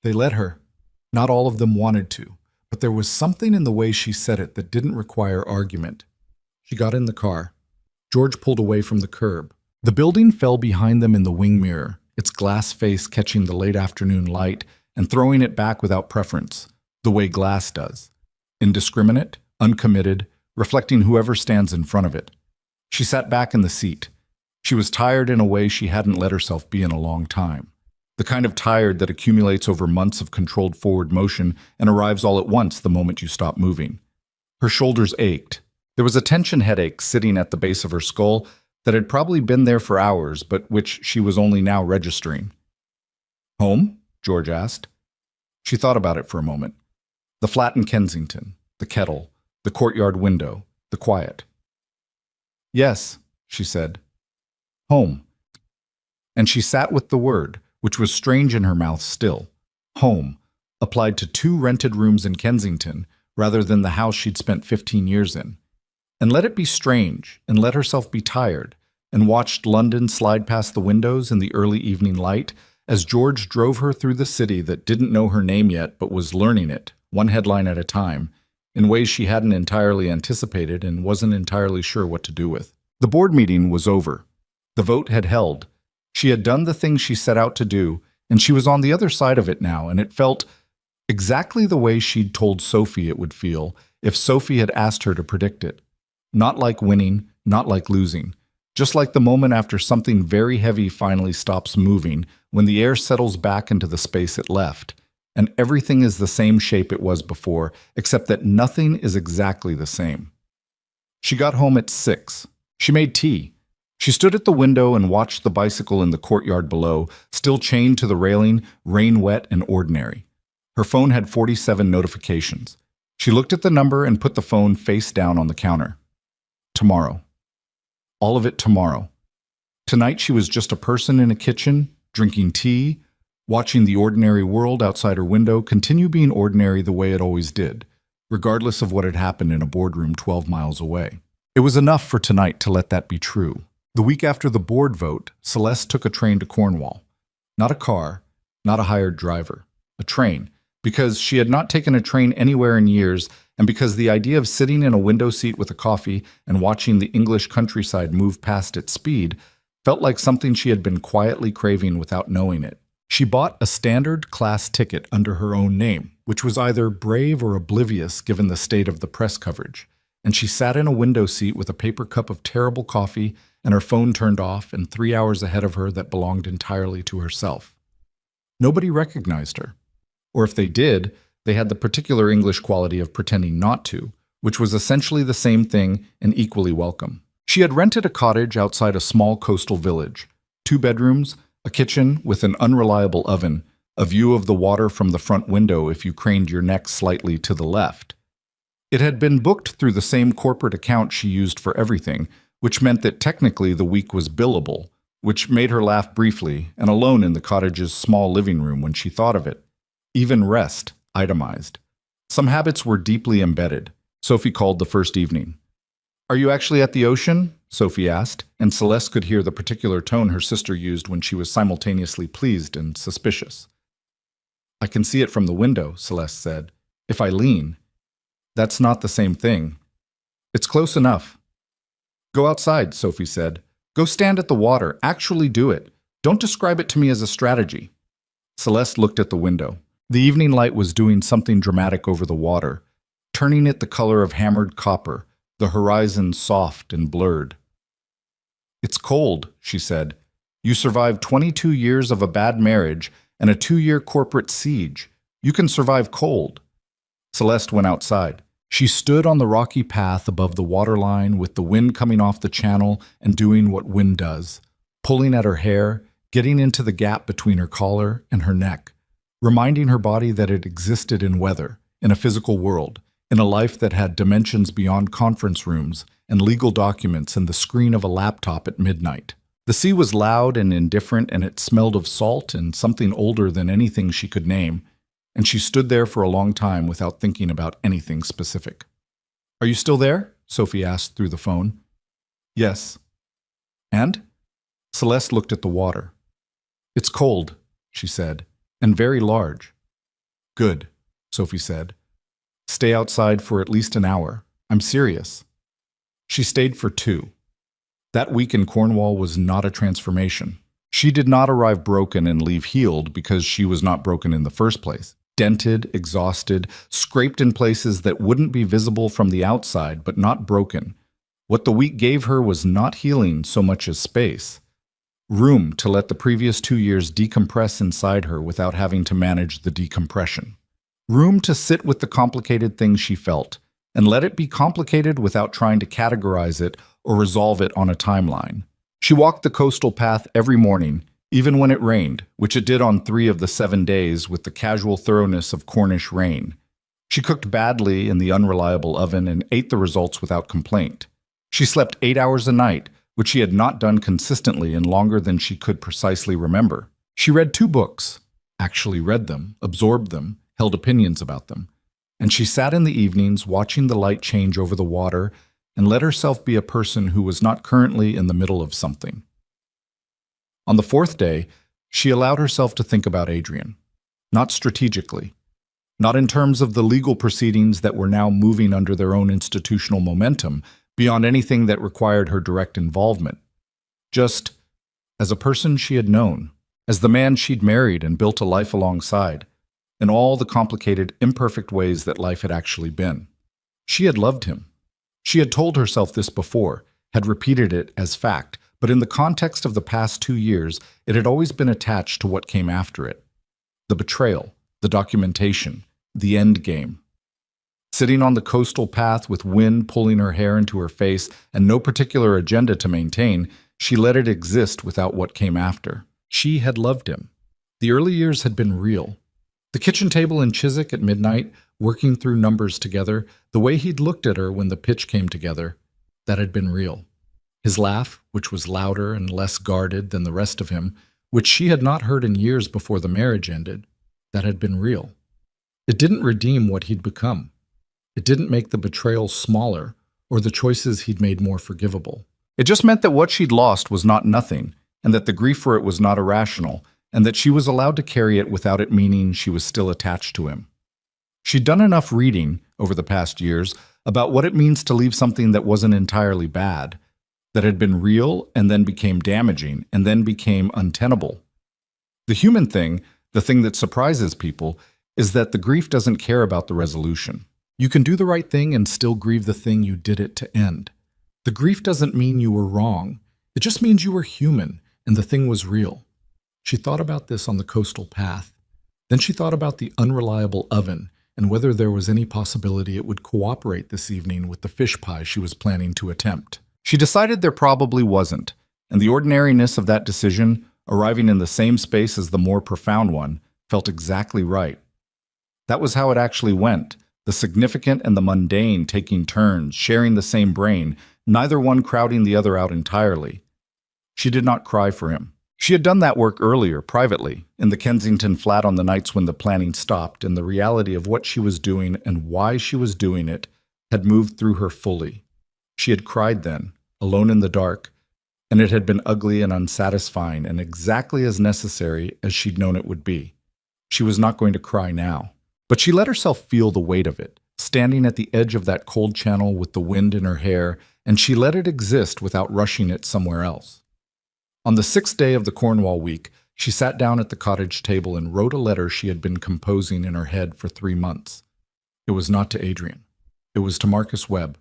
They let her. Not all of them wanted to, but there was something in the way she said it that didn't require argument. She got in the car. George pulled away from the curb. The building fell behind them in the wing mirror, its glass face catching the late afternoon light and throwing it back without preference, the way glass does. Indiscriminate, uncommitted, reflecting whoever stands in front of it. She sat back in the seat. She was tired in a way she hadn't let herself be in a long time. The kind of tired that accumulates over months of controlled forward motion and arrives all at once the moment you stop moving. Her shoulders ached. There was a tension headache sitting at the base of her skull that had probably been there for hours, but which she was only now registering. "Home?" George asked. She thought about it for a moment. The flat in Kensington, the kettle, the courtyard window, the quiet. "Yes," she said. "Home." And she sat with the word, which was strange in her mouth still. Home, applied to 2 rented rooms in Kensington, rather than the house she'd spent 15 years in. And let it be strange, and let herself be tired, and watched London slide past the windows in the early evening light as George drove her through the city that didn't know her name yet but was learning it, one headline at a time, in ways she hadn't entirely anticipated and wasn't entirely sure what to do with. The board meeting was over. The vote had held. She had done the thing she set out to do, and she was on the other side of it now, and it felt exactly the way she'd told Sophie it would feel if Sophie had asked her to predict it. Not like winning, not like losing. Just like the moment after something very heavy finally stops moving, when the air settles back into the space it left, and everything is the same shape it was before, except that nothing is exactly the same. She got home at 6. She made tea. She stood at the window and watched the bicycle in the courtyard below, still chained to the railing, rain-wet and ordinary. Her phone had 47 notifications. She looked at the number and put the phone face down on the counter. Tomorrow. All of it tomorrow. Tonight she was just a person in a kitchen, drinking tea, watching the ordinary world outside her window continue being ordinary the way it always did, regardless of what had happened in a boardroom 12 miles away. It was enough for tonight to let that be true. The week after the board vote, Celeste took a train to Cornwall. Not a car, not a hired driver. A train, because she had not taken a train anywhere in years, and because the idea of sitting in a window seat with a coffee and watching the English countryside move past at speed felt like something she had been quietly craving without knowing it. She bought a standard class ticket under her own name, which was either brave or oblivious given the state of the press coverage, and she sat in a window seat with a paper cup of terrible coffee and her phone turned off and 3 hours ahead of her that belonged entirely to herself. Nobody recognized her. Or if they did, they had the particular English quality of pretending not to, which was essentially the same thing and equally welcome. She had rented a cottage outside a small coastal village, 2 bedrooms, a kitchen with an unreliable oven, a view of the water from the front window if you craned your neck slightly to the left. It had been booked through the same corporate account she used for everything, which meant that technically the week was billable, which made her laugh briefly and alone in the cottage's small living room when she thought of it. Even rest, itemized. Some habits were deeply embedded. Sophie called the first evening. Are you actually at the ocean? Sophie asked, and Celeste could hear the particular tone her sister used when she was simultaneously pleased and suspicious. I can see it from the window, Celeste said. If I lean. That's not the same thing. It's close enough. Go outside, Sophie said. Go stand at the water. Actually do it. Don't describe it to me as a strategy. Celeste looked at the window. The evening light was doing something dramatic over the water, turning it the color of hammered copper, the horizon soft and blurred. It's cold, she said. You survived 22 years of a bad marriage and a 2-year corporate siege. You can survive cold. Celeste went outside. She stood on the rocky path above the waterline with the wind coming off the channel and doing what wind does, pulling at her hair, getting into the gap between her collar and her neck, reminding her body that it existed in weather, in a physical world, in a life that had dimensions beyond conference rooms and legal documents and the screen of a laptop at midnight. The sea was loud and indifferent, and it smelled of salt and something older than anything she could name, and she stood there for a long time without thinking about anything specific. Are you still there? Sophie asked through the phone. Yes. And? Celeste looked at the water. It's cold, she said, and very large. Good, Sophie said. Stay outside for at least an hour. I'm serious. She stayed for 2. That week in Cornwall was not a transformation. She did not arrive broken and leave healed because she was not broken in the first place. Dented, exhausted, scraped in places that wouldn't be visible from the outside, but not broken. What the week gave her was not healing so much as space. Room to let the previous 2 years decompress inside her without having to manage the decompression. Room to sit with the complicated things she felt, and let it be complicated without trying to categorize it or resolve it on a timeline. She walked the coastal path every morning, even when it rained, which it did on 3 of the 7 days with the casual thoroughness of Cornish rain. She cooked badly in the unreliable oven and ate the results without complaint. She slept 8 hours a night, which she had not done consistently and longer than she could precisely remember. She read 2 books, actually read them, absorbed them, held opinions about them, and she sat in the evenings watching the light change over the water and let herself be a person who was not currently in the middle of something. On the 4th day, she allowed herself to think about Adrian, not strategically, not in terms of the legal proceedings that were now moving under their own institutional momentum, beyond anything that required her direct involvement. Just as a person she had known, as the man she'd married and built a life alongside, in all the complicated, imperfect ways that life had actually been. She had loved him. She had told herself this before, had repeated it as fact, but in the context of the past 2 years, it had always been attached to what came after it. The betrayal, the documentation, the end game. Sitting on the coastal path with wind pulling her hair into her face and no particular agenda to maintain, she let it exist without what came after. She had loved him. The early years had been real. The kitchen table in Chiswick at midnight, working through numbers together, the way he'd looked at her when the pitch came together, that had been real. His laugh, which was louder and less guarded than the rest of him, which she had not heard in years before the marriage ended, that had been real. It didn't redeem what he'd become. It didn't make the betrayal smaller or the choices he'd made more forgivable. It just meant that what she'd lost was not nothing, and that the grief for it was not irrational, and that she was allowed to carry it without it meaning she was still attached to him. She'd done enough reading over the past years about what it means to leave something that wasn't entirely bad, that had been real and then became damaging and then became untenable. The human thing, the thing that surprises people, is that the grief doesn't care about the resolution. You can do the right thing and still grieve the thing you did it to end. The grief doesn't mean you were wrong. It just means you were human and the thing was real. She thought about this on the coastal path. Then she thought about the unreliable oven and whether there was any possibility it would cooperate this evening with the fish pie she was planning to attempt. She decided there probably wasn't, and the ordinariness of that decision, arriving in the same space as the more profound one, felt exactly right. That was how it actually went, the significant and the mundane taking turns, sharing the same brain, neither one crowding the other out entirely. She did not cry for him. She had done that work earlier, privately, in the Kensington flat on the nights when the planning stopped, and the reality of what she was doing and why she was doing it had moved through her fully. She had cried then, alone in the dark, and it had been ugly and unsatisfying and exactly as necessary as she'd known it would be. She was not going to cry now. But she let herself feel the weight of it, standing at the edge of that cold channel with the wind in her hair, and she let it exist without rushing it somewhere else. On the 6th day of the Cornwall week, she sat down at the cottage table and wrote a letter she had been composing in her head for 3 months. It was not to Adrian. It was to Marcus Webb.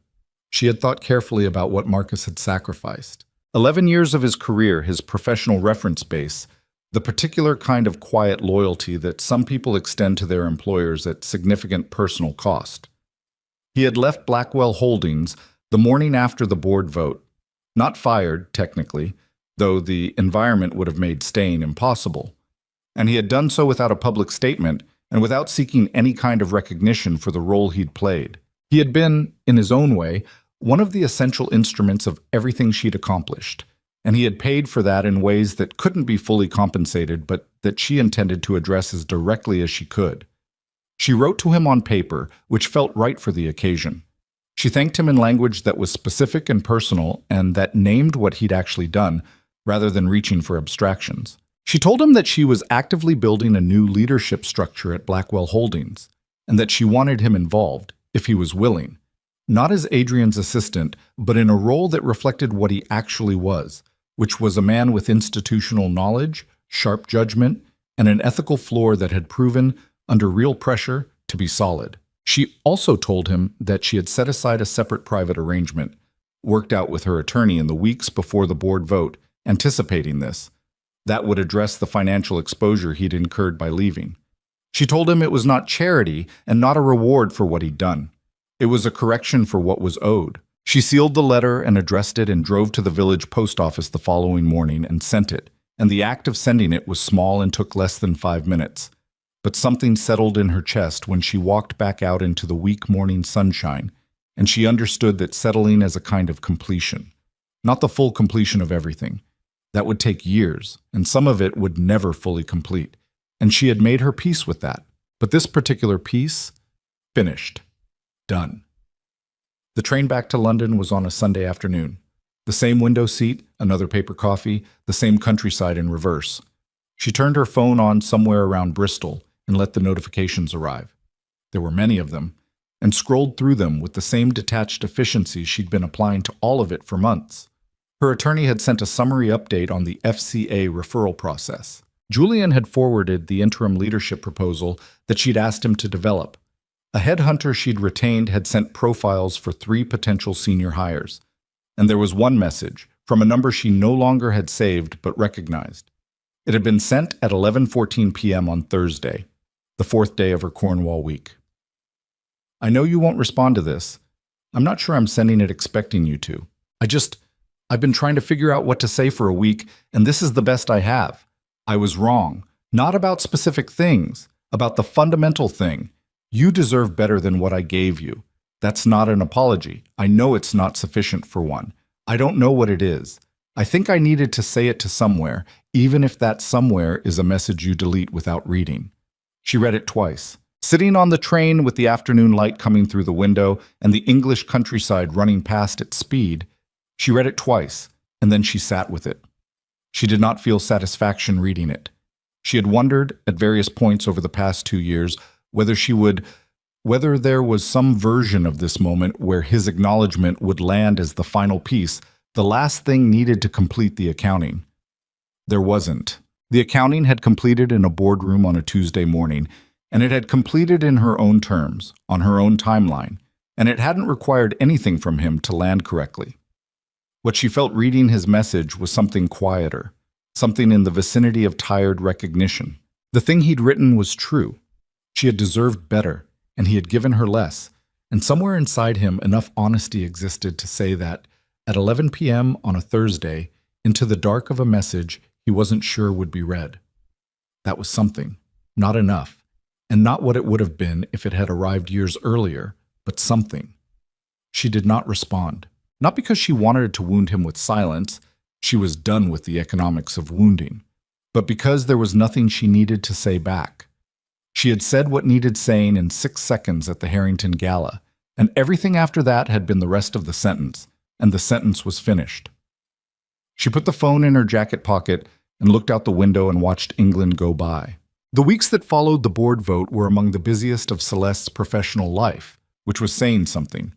She had thought carefully about what Marcus had sacrificed. 11 years of his career, his professional reference base, the particular kind of quiet loyalty that some people extend to their employers at significant personal cost. He had left Blackwell Holdings the morning after the board vote, not fired, technically, though the environment would have made staying impossible. And he had done so without a public statement and without seeking any kind of recognition for the role he'd played. He had been, in his own way, one of the essential instruments of everything she'd accomplished, and he had paid for that in ways that couldn't be fully compensated, but that she intended to address as directly as she could. She wrote to him on paper, which felt right for the occasion. She thanked him in language that was specific and personal and that named what he'd actually done, rather than reaching for abstractions. She told him that she was actively building a new leadership structure at Blackwell Holdings, and that she wanted him involved, if he was willing, not as Adrian's assistant, but in a role that reflected what he actually was, which was a man with institutional knowledge, sharp judgment, and an ethical floor that had proven, under real pressure, to be solid. She also told him that she had set aside a separate private arrangement, worked out with her attorney in the weeks before the board vote, anticipating this, that would address the financial exposure he'd incurred by leaving. She told him it was not charity and not a reward for what he'd done. It was a correction for what was owed. She sealed the letter and addressed it and drove to the village post office the following morning and sent it, and the act of sending it was small and took less than 5 minutes. But something settled in her chest when she walked back out into the weak morning sunshine, and she understood that settling as a kind of completion, not the full completion of everything. That would take years, and some of it would never fully complete, and she had made her peace with that. But this particular piece, finished. Done. The train back to London was on a Sunday afternoon. The same window seat, another paper coffee, the same countryside in reverse. She turned her phone on somewhere around Bristol and let the notifications arrive. There were many of them, and scrolled through them with the same detached efficiency she'd been applying to all of it for months. Her attorney had sent a summary update on the FCA referral process. Julian had forwarded the interim leadership proposal that she'd asked him to develop. A headhunter she'd retained had sent profiles for 3 potential senior hires. And there was one message, from a number she no longer had saved but recognized. It had been sent at 11:14 p.m. on Thursday, the 4th day of her Cornwall week. I know you won't respond to this. I'm not sure I'm sending it expecting you to. I've been trying to figure out what to say for a week, and this is the best I have. I was wrong. Not about specific things, about the fundamental thing. You deserve better than what I gave you. That's not an apology. I know it's not sufficient for one. I don't know what it is. I think I needed to say it to somewhere, even if that somewhere is a message you delete without reading. She read it twice. Sitting on the train with the afternoon light coming through the window and the English countryside running past at speed, she read it twice, and then she sat with it. She did not feel satisfaction reading it. She had wondered, at various points over the past 2 years, whether there was some version of this moment where his acknowledgement would land as the final piece, the last thing needed to complete the accounting. There wasn't. The accounting had completed in a boardroom on a Tuesday morning, and it had completed in her own terms, on her own timeline, and it hadn't required anything from him to land correctly. What she felt reading his message was something quieter, something in the vicinity of tired recognition. The thing he'd written was true. She had deserved better, and he had given her less, and somewhere inside him enough honesty existed to say that, at 11 p.m. on a Thursday, into the dark of a message he wasn't sure would be read. That was something, not enough, and not what it would have been if it had arrived years earlier, but something. She did not respond. Not because she wanted to wound him with silence, she was done with the economics of wounding, but because there was nothing she needed to say back. She had said what needed saying in 6 seconds at the Harrington Gala, and everything after that had been the rest of the sentence, and the sentence was finished. She put the phone in her jacket pocket and looked out the window and watched England go by. The weeks that followed the board vote were among the busiest of Celeste's professional life, which was saying something.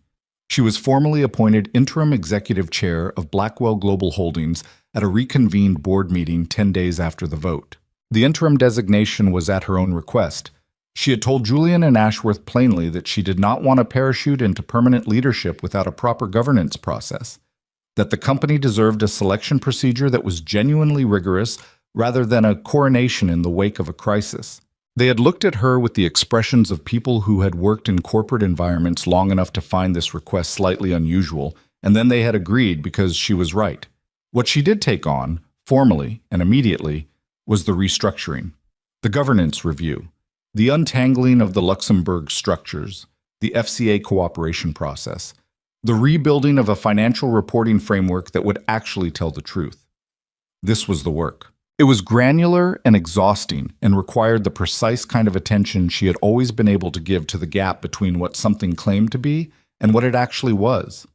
She was formally appointed interim executive chair of Blackwell Global Holdings at a reconvened board meeting 10 days after the vote. The interim designation was at her own request. She had told Julian and Ashworth plainly that she did not want to parachute into permanent leadership without a proper governance process, that the company deserved a selection procedure that was genuinely rigorous rather than a coronation in the wake of a crisis. They had looked at her with the expressions of people who had worked in corporate environments long enough to find this request slightly unusual, and then they had agreed because she was right. What she did take on, formally and immediately, was the restructuring, the governance review, the untangling of the Luxembourg structures, the FCA cooperation process, the rebuilding of a financial reporting framework that would actually tell the truth. This was the work. It was granular and exhausting and required the precise kind of attention she had always been able to give to the gap between what something claimed to be and what it actually was.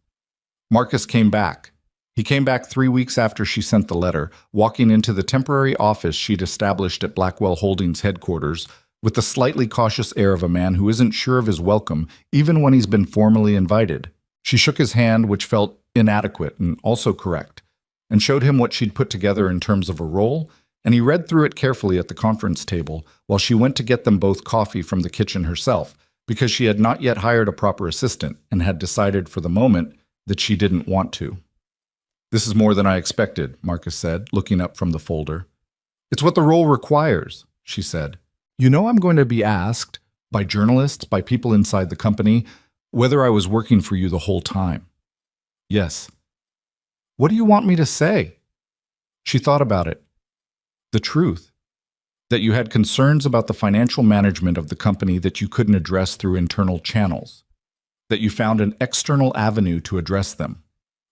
Marcus came back. He came back 3 weeks after she sent the letter, walking into the temporary office she'd established at Blackwell Holdings headquarters with the slightly cautious air of a man who isn't sure of his welcome even when he's been formally invited. She shook his hand, which felt inadequate and also correct, and showed him what she'd put together in terms of a role, and he read through it carefully at the conference table while she went to get them both coffee from the kitchen herself, because she had not yet hired a proper assistant and had decided for the moment that she didn't want to. "This is more than I expected," Marcus said, looking up from the folder. "It's what the role requires," she said. "You know I'm going to be asked, by journalists, by people inside the company, whether I was working for you the whole time." "Yes." "What do you want me to say?" She thought about it. "The truth. That you had concerns about the financial management of the company that you couldn't address through internal channels. That you found an external avenue to address them.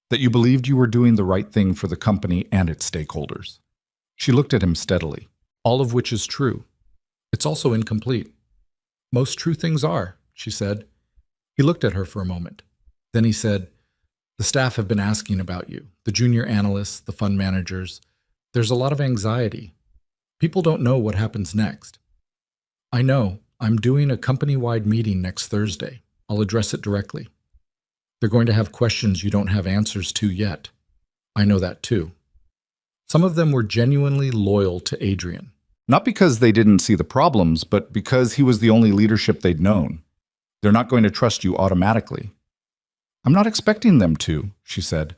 That you believed you were doing the right thing for the company and its stakeholders." She looked at him steadily. "All of which is true. It's also incomplete." "Most true things are," she said. He looked at her for a moment. Then he said, "The staff have been asking about you, the junior analysts, the fund managers. There's a lot of anxiety. People don't know what happens next. I know. I'm doing a company-wide meeting next Thursday. I'll address it directly. They're going to have questions you don't have answers to yet. I know that too." Some of them were genuinely loyal to Adrian. Not because they didn't see the problems, but because he was the only leadership they'd known. They're not going to trust you automatically. "I'm not expecting them to," she said.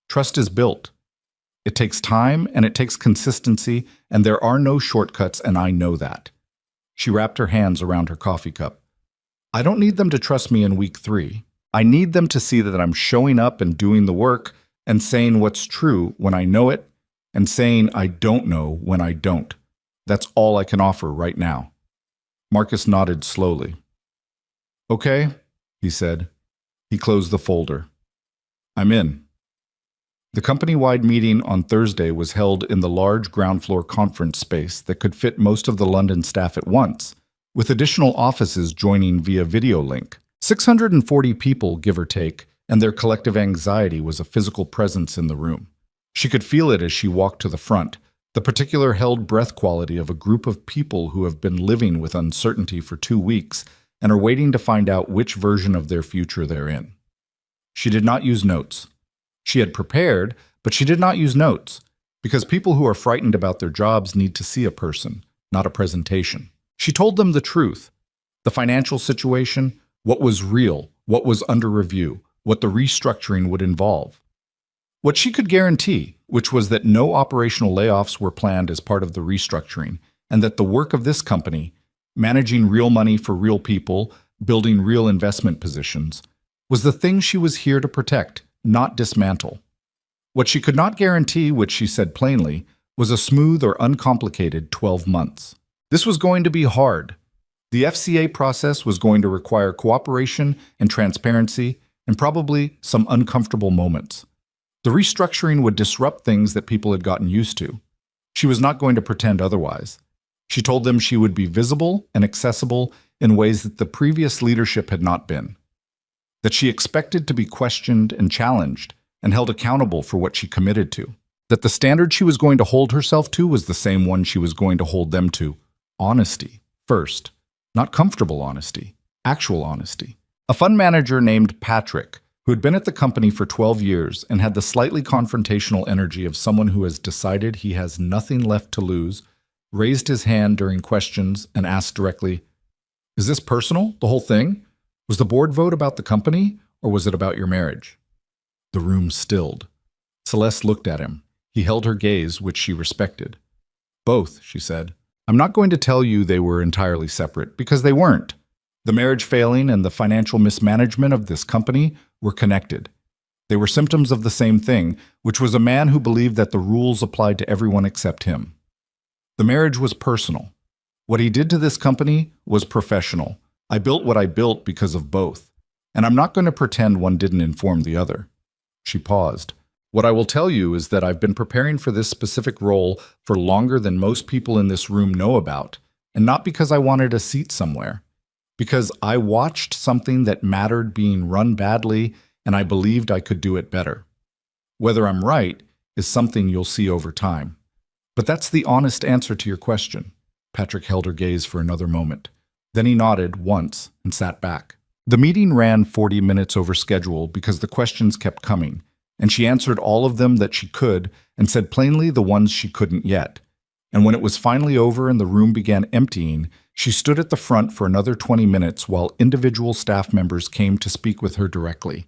"Trust is built. It takes time and it takes consistency, and there are no shortcuts, and I know that." She wrapped her hands around her coffee cup. "I don't need them to trust me in week 3. I need them to see that I'm showing up and doing the work and saying what's true when I know it and saying I don't know when I don't. That's all I can offer right now." Marcus nodded slowly. "Okay," he said. He closed the folder. "I'm in." The company-wide meeting on Thursday was held in the large ground-floor conference space that could fit most of the London staff at once, with additional offices joining via video link. 640 people, give or take, and their collective anxiety was a physical presence in the room. She could feel it as she walked to the front, the particular held breath quality of a group of people who have been living with uncertainty for 2 weeks and are waiting to find out which version of their future they're in. She did not use notes. She had prepared, but she did not use notes, because people who are frightened about their jobs need to see a person, not a presentation. She told them the truth, the financial situation, what was real, what was under review, what the restructuring would involve. What she could guarantee, which was that no operational layoffs were planned as part of the restructuring, and that the work of this company, managing real money for real people, building real investment positions, was the thing she was here to protect, not dismantle. What she could not guarantee, which she said plainly, was a smooth or uncomplicated 12 months. This was going to be hard. The FCA process was going to require cooperation and transparency and probably some uncomfortable moments. The restructuring would disrupt things that people had gotten used to. She was not going to pretend otherwise. She told them she would be visible and accessible in ways that the previous leadership had not been. That she expected to be questioned and challenged, and held accountable for what she committed to. That the standard she was going to hold herself to was the same one she was going to hold them to. Honesty, first. Not comfortable honesty, actual honesty. A fund manager named Patrick, who had been at the company for 12 years and had the slightly confrontational energy of someone who has decided he has nothing left to lose, raised his hand during questions and asked directly, "Is this personal, the whole thing? Was the board vote about the company, or was it about your marriage?" The room stilled. Celeste looked at him. He held her gaze, which she respected. "Both," she said. "I'm not going to tell you they were entirely separate, because they weren't. The marriage failing and the financial mismanagement of this company were connected. They were symptoms of the same thing, which was a man who believed that the rules applied to everyone except him. The marriage was personal. What he did to this company was professional. I built what I built because of both, and I'm not going to pretend one didn't inform the other." She paused. "What I will tell you is that I've been preparing for this specific role for longer than most people in this room know about, and not because I wanted a seat somewhere. Because I watched something that mattered being run badly, and I believed I could do it better. Whether I'm right is something you'll see over time. But that's the honest answer to your question." Patrick held her gaze for another moment. Then he nodded once and sat back. The meeting ran 40 minutes over schedule because the questions kept coming, and she answered all of them that she could and said plainly the ones she couldn't yet. And when it was finally over and the room began emptying, she stood at the front for another 20 minutes while individual staff members came to speak with her directly.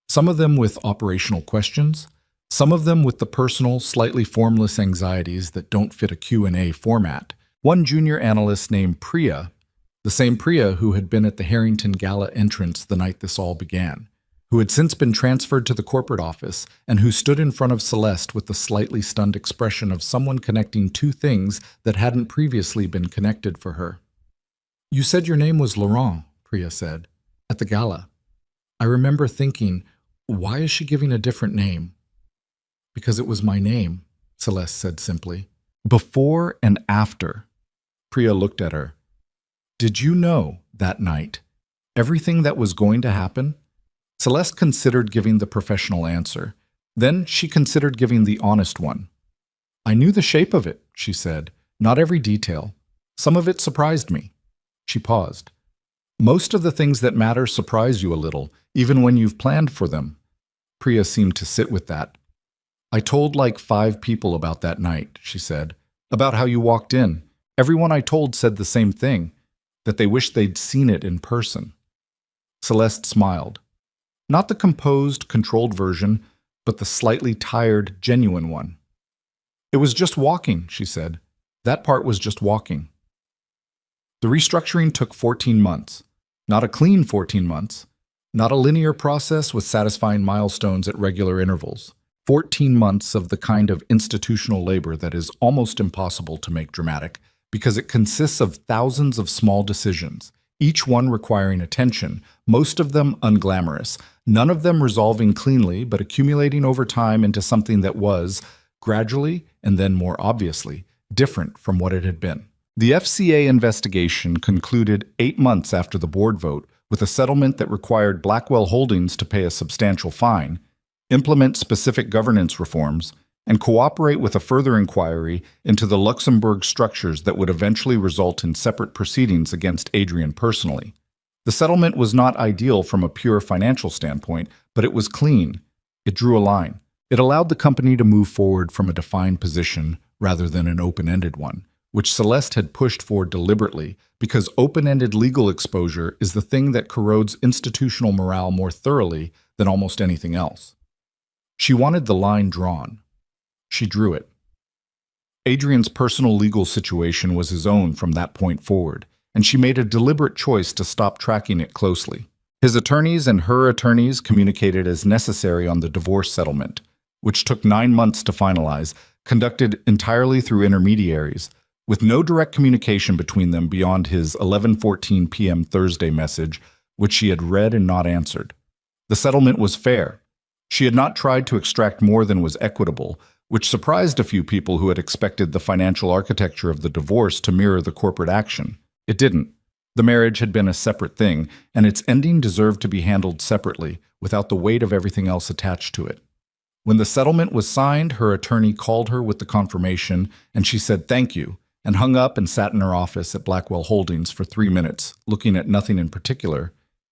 Some of them with operational questions, some of them with the personal, slightly formless anxieties that don't fit a Q&A format. One junior analyst named Priya, the same Priya who had been at the Harrington Gala entrance the night this all began, who had since been transferred to the corporate office and who stood in front of Celeste with the slightly stunned expression of someone connecting two things that hadn't previously been connected for her. "You said your name was Laurent," Priya said, "at the gala. I remember thinking, why is she giving a different name?" "Because it was my name," Celeste said simply. "Before and after." Priya looked at her. "Did you know, that night, everything that was going to happen?" Celeste considered giving the professional answer. Then she considered giving the honest one. "I knew the shape of it," she said, "not every detail. Some of it surprised me." She paused. "Most of the things that matter surprise you a little, even when you've planned for them." Priya seemed to sit with that. "I told like 5 people about that night," she said, "about how you walked in. Everyone I told said the same thing, that they wished they'd seen it in person." Celeste smiled. Not the composed, controlled version, but the slightly tired, genuine one. "It was just walking," she said. "That part was just walking." The restructuring took 14 months. Not a clean 14 months. Not a linear process with satisfying milestones at regular intervals. 14 months of the kind of institutional labor that is almost impossible to make dramatic because it consists of thousands of small decisions, each one requiring attention, most of them unglamorous, none of them resolving cleanly but accumulating over time into something that was, gradually and then more obviously, different from what it had been. The FCA investigation concluded 8 months after the board vote with a settlement that required Blackwell Holdings to pay a substantial fine, implement specific governance reforms, and cooperate with a further inquiry into the Luxembourg structures that would eventually result in separate proceedings against Adrian personally. The settlement was not ideal from a pure financial standpoint, but it was clean. It drew a line. It allowed the company to move forward from a defined position rather than an open-ended one, which Celeste had pushed for deliberately because open-ended legal exposure is the thing that corrodes institutional morale more thoroughly than almost anything else. She wanted the line drawn. She drew it. Adrian's personal legal situation was his own from that point forward, and she made a deliberate choice to stop tracking it closely. His attorneys and her attorneys communicated as necessary on the divorce settlement, which took 9 months to finalize, conducted entirely through intermediaries, with no direct communication between them beyond his 11:14 p.m. Thursday message, which she had read and not answered. The settlement was fair. She had not tried to extract more than was equitable, which surprised a few people who had expected the financial architecture of the divorce to mirror the corporate action. It didn't. The marriage had been a separate thing, and its ending deserved to be handled separately, without the weight of everything else attached to it. When the settlement was signed, her attorney called her with the confirmation, and she said thank you, and hung up and sat in her office at Blackwell Holdings for 3 minutes, looking at nothing in particular.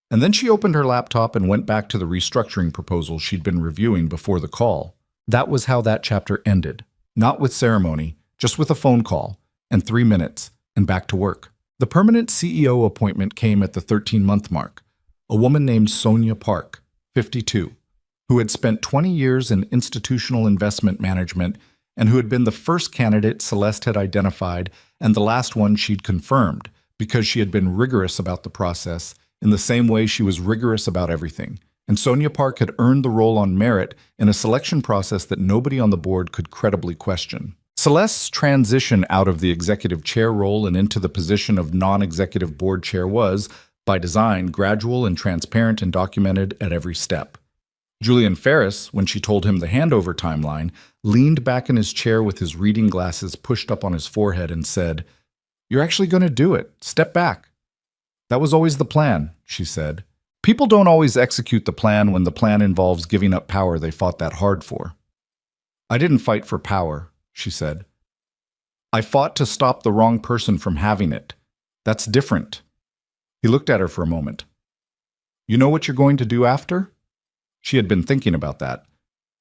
And then she opened her laptop and went back to the restructuring proposal she'd been reviewing before the call. That was how that chapter ended. Not with ceremony, just with a phone call, and 3 minutes, and back to work. The permanent CEO appointment came at the 13-month mark. A woman named Sonia Park, 52, who had spent 20 years in institutional investment management and who had been the first candidate Celeste had identified and the last one she'd confirmed because she had been rigorous about the process in the same way she was rigorous about everything. And Sonia Park had earned the role on merit in a selection process that nobody on the board could credibly question. Celeste's transition out of the executive chair role and into the position of non-executive board chair was, by design, gradual and transparent and documented at every step. Julian Ferris, when she told him the handover timeline, leaned back in his chair with his reading glasses pushed up on his forehead and said, "You're actually going to do it. Step back." "That was always the plan," she said. "People don't always execute the plan when the plan involves giving up power they fought that hard for." "I didn't fight for power," she said. "I fought to stop the wrong person from having it. That's different." He looked at her for a moment. "You know what you're going to do after?" She had been thinking about that.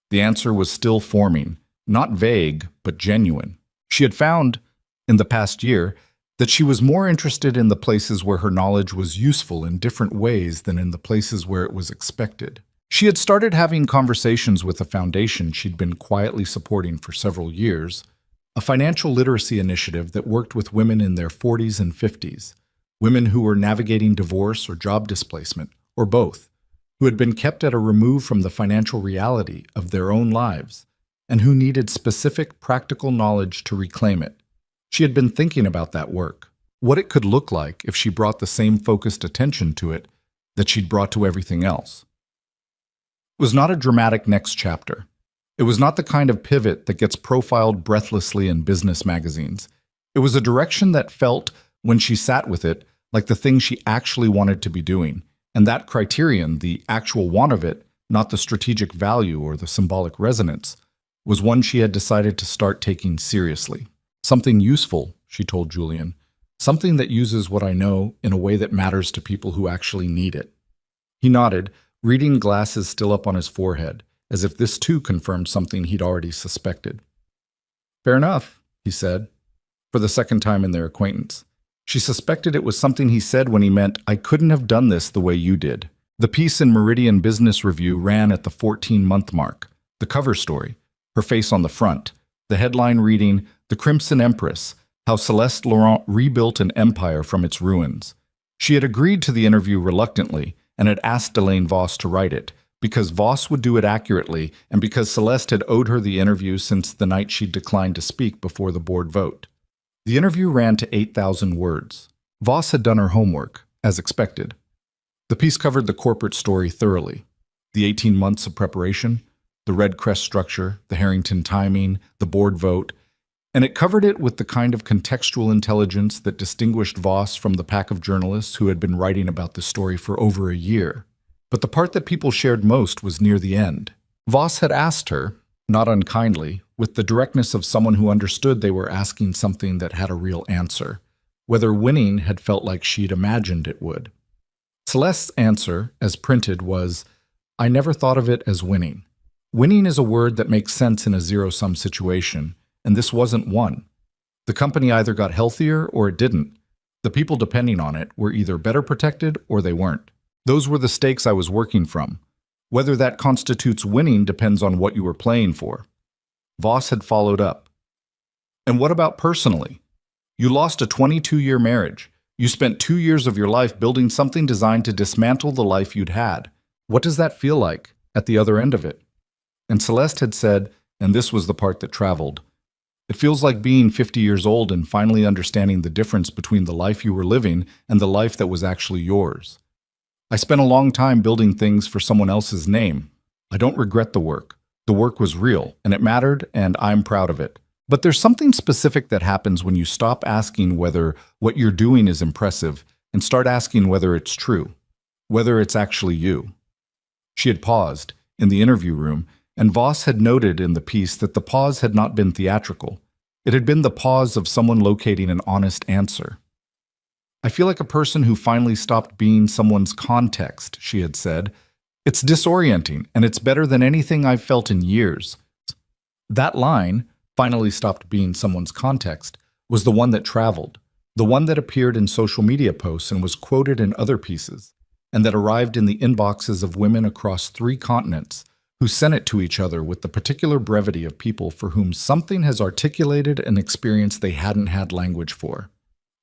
The answer was still forming, not vague, but genuine. She had found, in the past year, that she was more interested in the places where her knowledge was useful in different ways than in the places where it was expected. She had started having conversations with a foundation she'd been quietly supporting for several years, a financial literacy initiative that worked with women in their 40s and 50s, women who were navigating divorce or job displacement, or both, who had been kept at a remove from the financial reality of their own lives, and who needed specific practical knowledge to reclaim it. She had been thinking about that work, what it could look like if she brought the same focused attention to it that she'd brought to everything else. It was not a dramatic next chapter. It was not the kind of pivot that gets profiled breathlessly in business magazines. It was a direction that felt, when she sat with it, like the thing she actually wanted to be doing. And that criterion, the actual want of it, not the strategic value or the symbolic resonance, was one she had decided to start taking seriously. "Something useful," she told Julian. "Something that uses what I know in a way that matters to people who actually need it." He nodded, reading glasses still up on his forehead, as if this too confirmed something he'd already suspected. "Fair enough," he said, for the second time in their acquaintance. She suspected it was something he said when he meant, "I couldn't have done this the way you did." The piece in Meridian Business Review ran at the 14-month mark. The cover story, her face on the front. The headline reading, "The Crimson Empress, How Celeste Laurent Rebuilt an Empire from Its Ruins." She had agreed to the interview reluctantly and had asked Delane Voss to write it, because Voss would do it accurately and because Celeste had owed her the interview since the night she'd declined to speak before the board vote. The interview ran to 8,000 words. Voss had done her homework, as expected. The piece covered the corporate story thoroughly. The 18 months of preparation, the red crest structure, the Harrington timing, the board vote, and it covered it with the kind of contextual intelligence that distinguished Voss from the pack of journalists who had been writing about the story for over a year. But the part that people shared most was near the end. Voss had asked her, not unkindly, with the directness of someone who understood they were asking something that had a real answer, whether winning had felt like she'd imagined it would. Celeste's answer, as printed, was, "I never thought of it as winning. Winning is a word that makes sense in a zero-sum situation, and this wasn't one. The company either got healthier or it didn't. The people depending on it were either better protected or they weren't. Those were the stakes I was working from. Whether that constitutes winning depends on what you were playing for." Voss had followed up. "And what about personally? You lost a 22-year marriage. You spent 2 years of your life building something designed to dismantle the life you'd had. What does that feel like at the other end of it?" And Celeste had said, and this was the part that traveled, "It feels like being 50 years old and finally understanding the difference between the life you were living and the life that was actually yours. I spent a long time building things for someone else's name. I don't regret the work. The work was real, and it mattered, and I'm proud of it. But there's something specific that happens when you stop asking whether what you're doing is impressive and start asking whether it's true, whether it's actually you." She had paused, in the interview room, and Voss had noted in the piece that the pause had not been theatrical. It had been the pause of someone locating an honest answer. "I feel like a person who finally stopped being someone's context," she had said. "It's disorienting, and it's better than anything I've felt in years." That line, "finally stopped being someone's context," was the one that traveled, the one that appeared in social media posts and was quoted in other pieces, and that arrived in the inboxes of women across 3 continents who sent it to each other with the particular brevity of people for whom something has articulated an experience they hadn't had language for.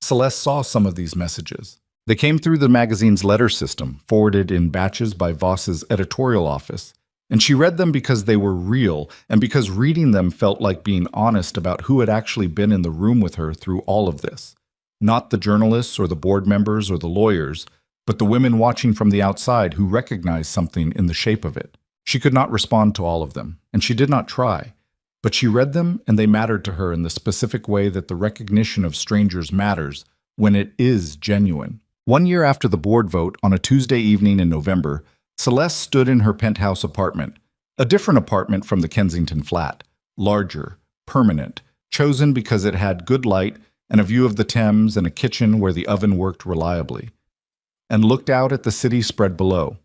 Celeste saw some of these messages. They came through the magazine's letter system, forwarded in batches by Voss's editorial office, and she read them because they were real and because reading them felt like being honest about who had actually been in the room with her through all of this. Not the journalists or the board members or the lawyers, but the women watching from the outside who recognized something in the shape of it. She could not respond to all of them, and she did not try, but she read them and they mattered to her in the specific way that the recognition of strangers matters when it is genuine. 1 year after the board vote, on a Tuesday evening in November, Celeste stood in her penthouse apartment, a different apartment from the Kensington flat, larger, permanent, chosen because it had good light and a view of the Thames and a kitchen where the oven worked reliably, and looked out at the city spread below.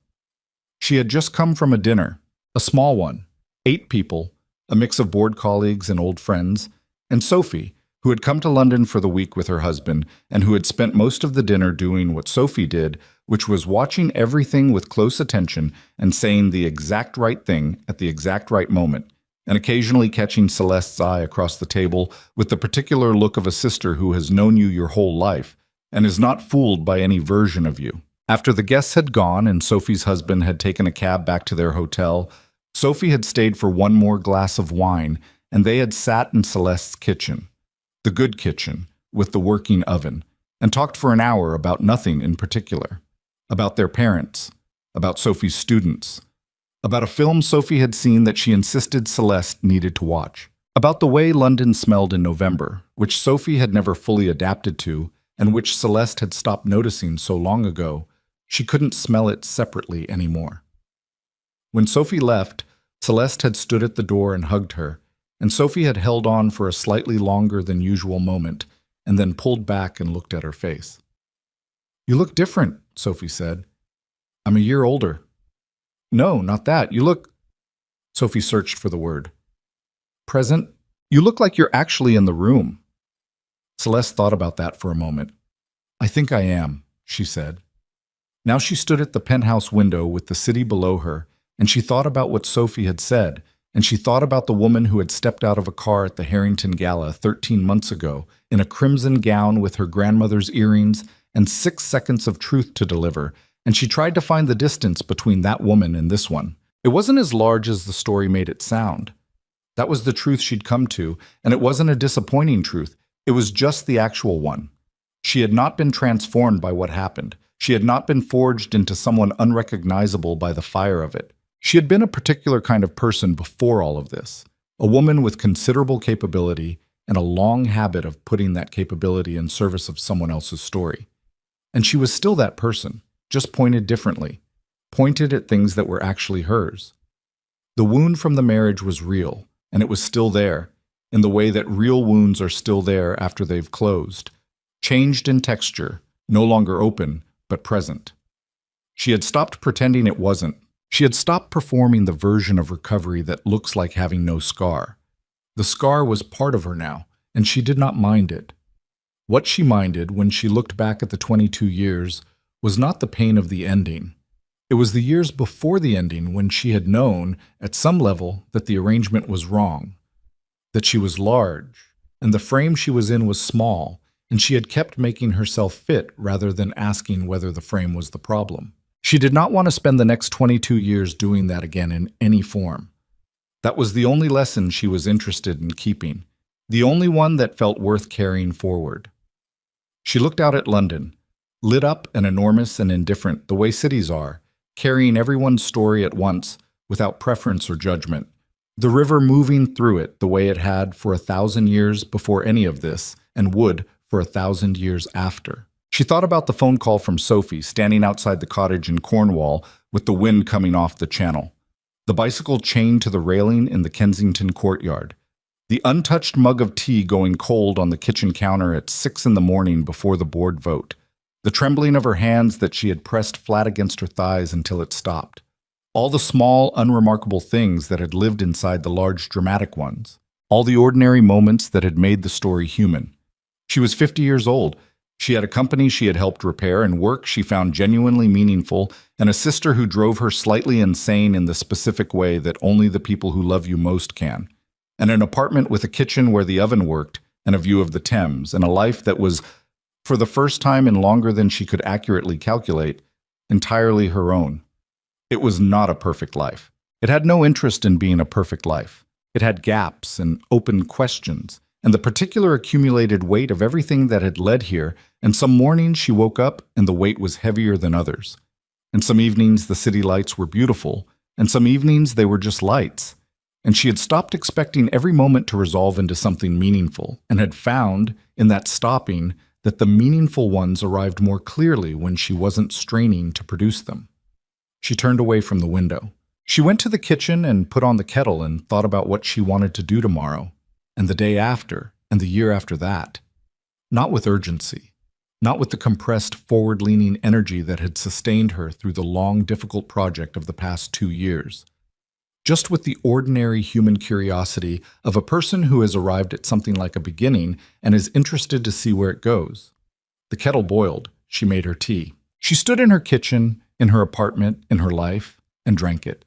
She had just come from a dinner, a small one, 8 people, a mix of board colleagues and old friends, and Sophie, who had come to London for the week with her husband and who had spent most of the dinner doing what Sophie did, which was watching everything with close attention and saying the exact right thing at the exact right moment, and occasionally catching Celeste's eye across the table with the particular look of a sister who has known you your whole life and is not fooled by any version of you. After the guests had gone and Sophie's husband had taken a cab back to their hotel, Sophie had stayed for one more glass of wine, and they had sat in Celeste's kitchen, the good kitchen, with the working oven, and talked for an hour about nothing in particular, about their parents, about Sophie's students, about a film Sophie had seen that she insisted Celeste needed to watch, about the way London smelled in November, which Sophie had never fully adapted to, and which Celeste had stopped noticing so long ago, she couldn't smell it separately anymore. When Sophie left, Celeste had stood at the door and hugged her, and Sophie had held on for a slightly longer than usual moment, and then pulled back and looked at her face. "You look different," Sophie said. "I'm a year older." "No, not that. You look—" Sophie searched for the word. "Present? You look like you're actually in the room." Celeste thought about that for a moment. "I think I am," she said. Now she stood at the penthouse window with the city below her, and she thought about what Sophie had said, and she thought about the woman who had stepped out of a car at the Harrington Gala 13 months ago in a crimson gown with her grandmother's earrings and 6 seconds of truth to deliver, and she tried to find the distance between that woman and this one. It wasn't as large as the story made it sound. That was the truth she'd come to, and it wasn't a disappointing truth. It was just the actual one. She had not been transformed by what happened. She had not been forged into someone unrecognizable by the fire of it. She had been a particular kind of person before all of this, a woman with considerable capability and a long habit of putting that capability in service of someone else's story. And she was still that person, just pointed differently, pointed at things that were actually hers. The wound from the marriage was real, and it was still there, in the way that real wounds are still there after they've closed, changed in texture, no longer open, but present. She had stopped pretending it wasn't. She had stopped performing the version of recovery that looks like having no scar. The scar was part of her now, and she did not mind it. What she minded when she looked back at the 22 years was not the pain of the ending. It was the years before the ending when she had known, at some level, that the arrangement was wrong, that she was large, and the frame she was in was small, and she had kept making herself fit rather than asking whether the frame was the problem. She did not want to spend the next 22 years doing that again in any form. That was the only lesson she was interested in keeping, the only one that felt worth carrying forward. She looked out at London, lit up and enormous and indifferent the way cities are, carrying everyone's story at once without preference or judgment, the river moving through it the way it had for 1,000 years before any of this and would for 1,000 years after. She thought about the phone call from Sophie standing outside the cottage in Cornwall with the wind coming off the channel. the bicycle chained to the railing in the Kensington courtyard, the untouched mug of tea going cold on the kitchen counter at 6 in the morning before the board vote, the trembling of her hands that she had pressed flat against her thighs until it stopped. All the small, unremarkable things that had lived inside the large, dramatic ones. All the ordinary moments that had made the story human. She was 50 years old. She had a company she had helped repair and work she found genuinely meaningful, and a sister who drove her slightly insane in the specific way that only the people who love you most can. And an apartment with a kitchen where the oven worked, and a view of the Thames, and a life that was, for the first time in longer than she could accurately calculate, entirely her own. It was not a perfect life. It had no interest in being a perfect life. It had gaps and open questions, and the particular accumulated weight of everything that had led here, and some mornings she woke up and the weight was heavier than others. And some evenings the city lights were beautiful, and some evenings they were just lights. And she had stopped expecting every moment to resolve into something meaningful, and had found, in that stopping, that the meaningful ones arrived more clearly when she wasn't straining to produce them. She turned away from the window. She went to the kitchen and put on the kettle and thought about what she wanted to do tomorrow, and the day after, and the year after that. Not with urgency, not with the compressed, forward-leaning energy that had sustained her through the long, difficult project of the past 2 years. Just with the ordinary human curiosity of a person who has arrived at something like a beginning and is interested to see where it goes. The kettle boiled. She made her tea. She stood in her kitchen, in her apartment, in her life, and drank it.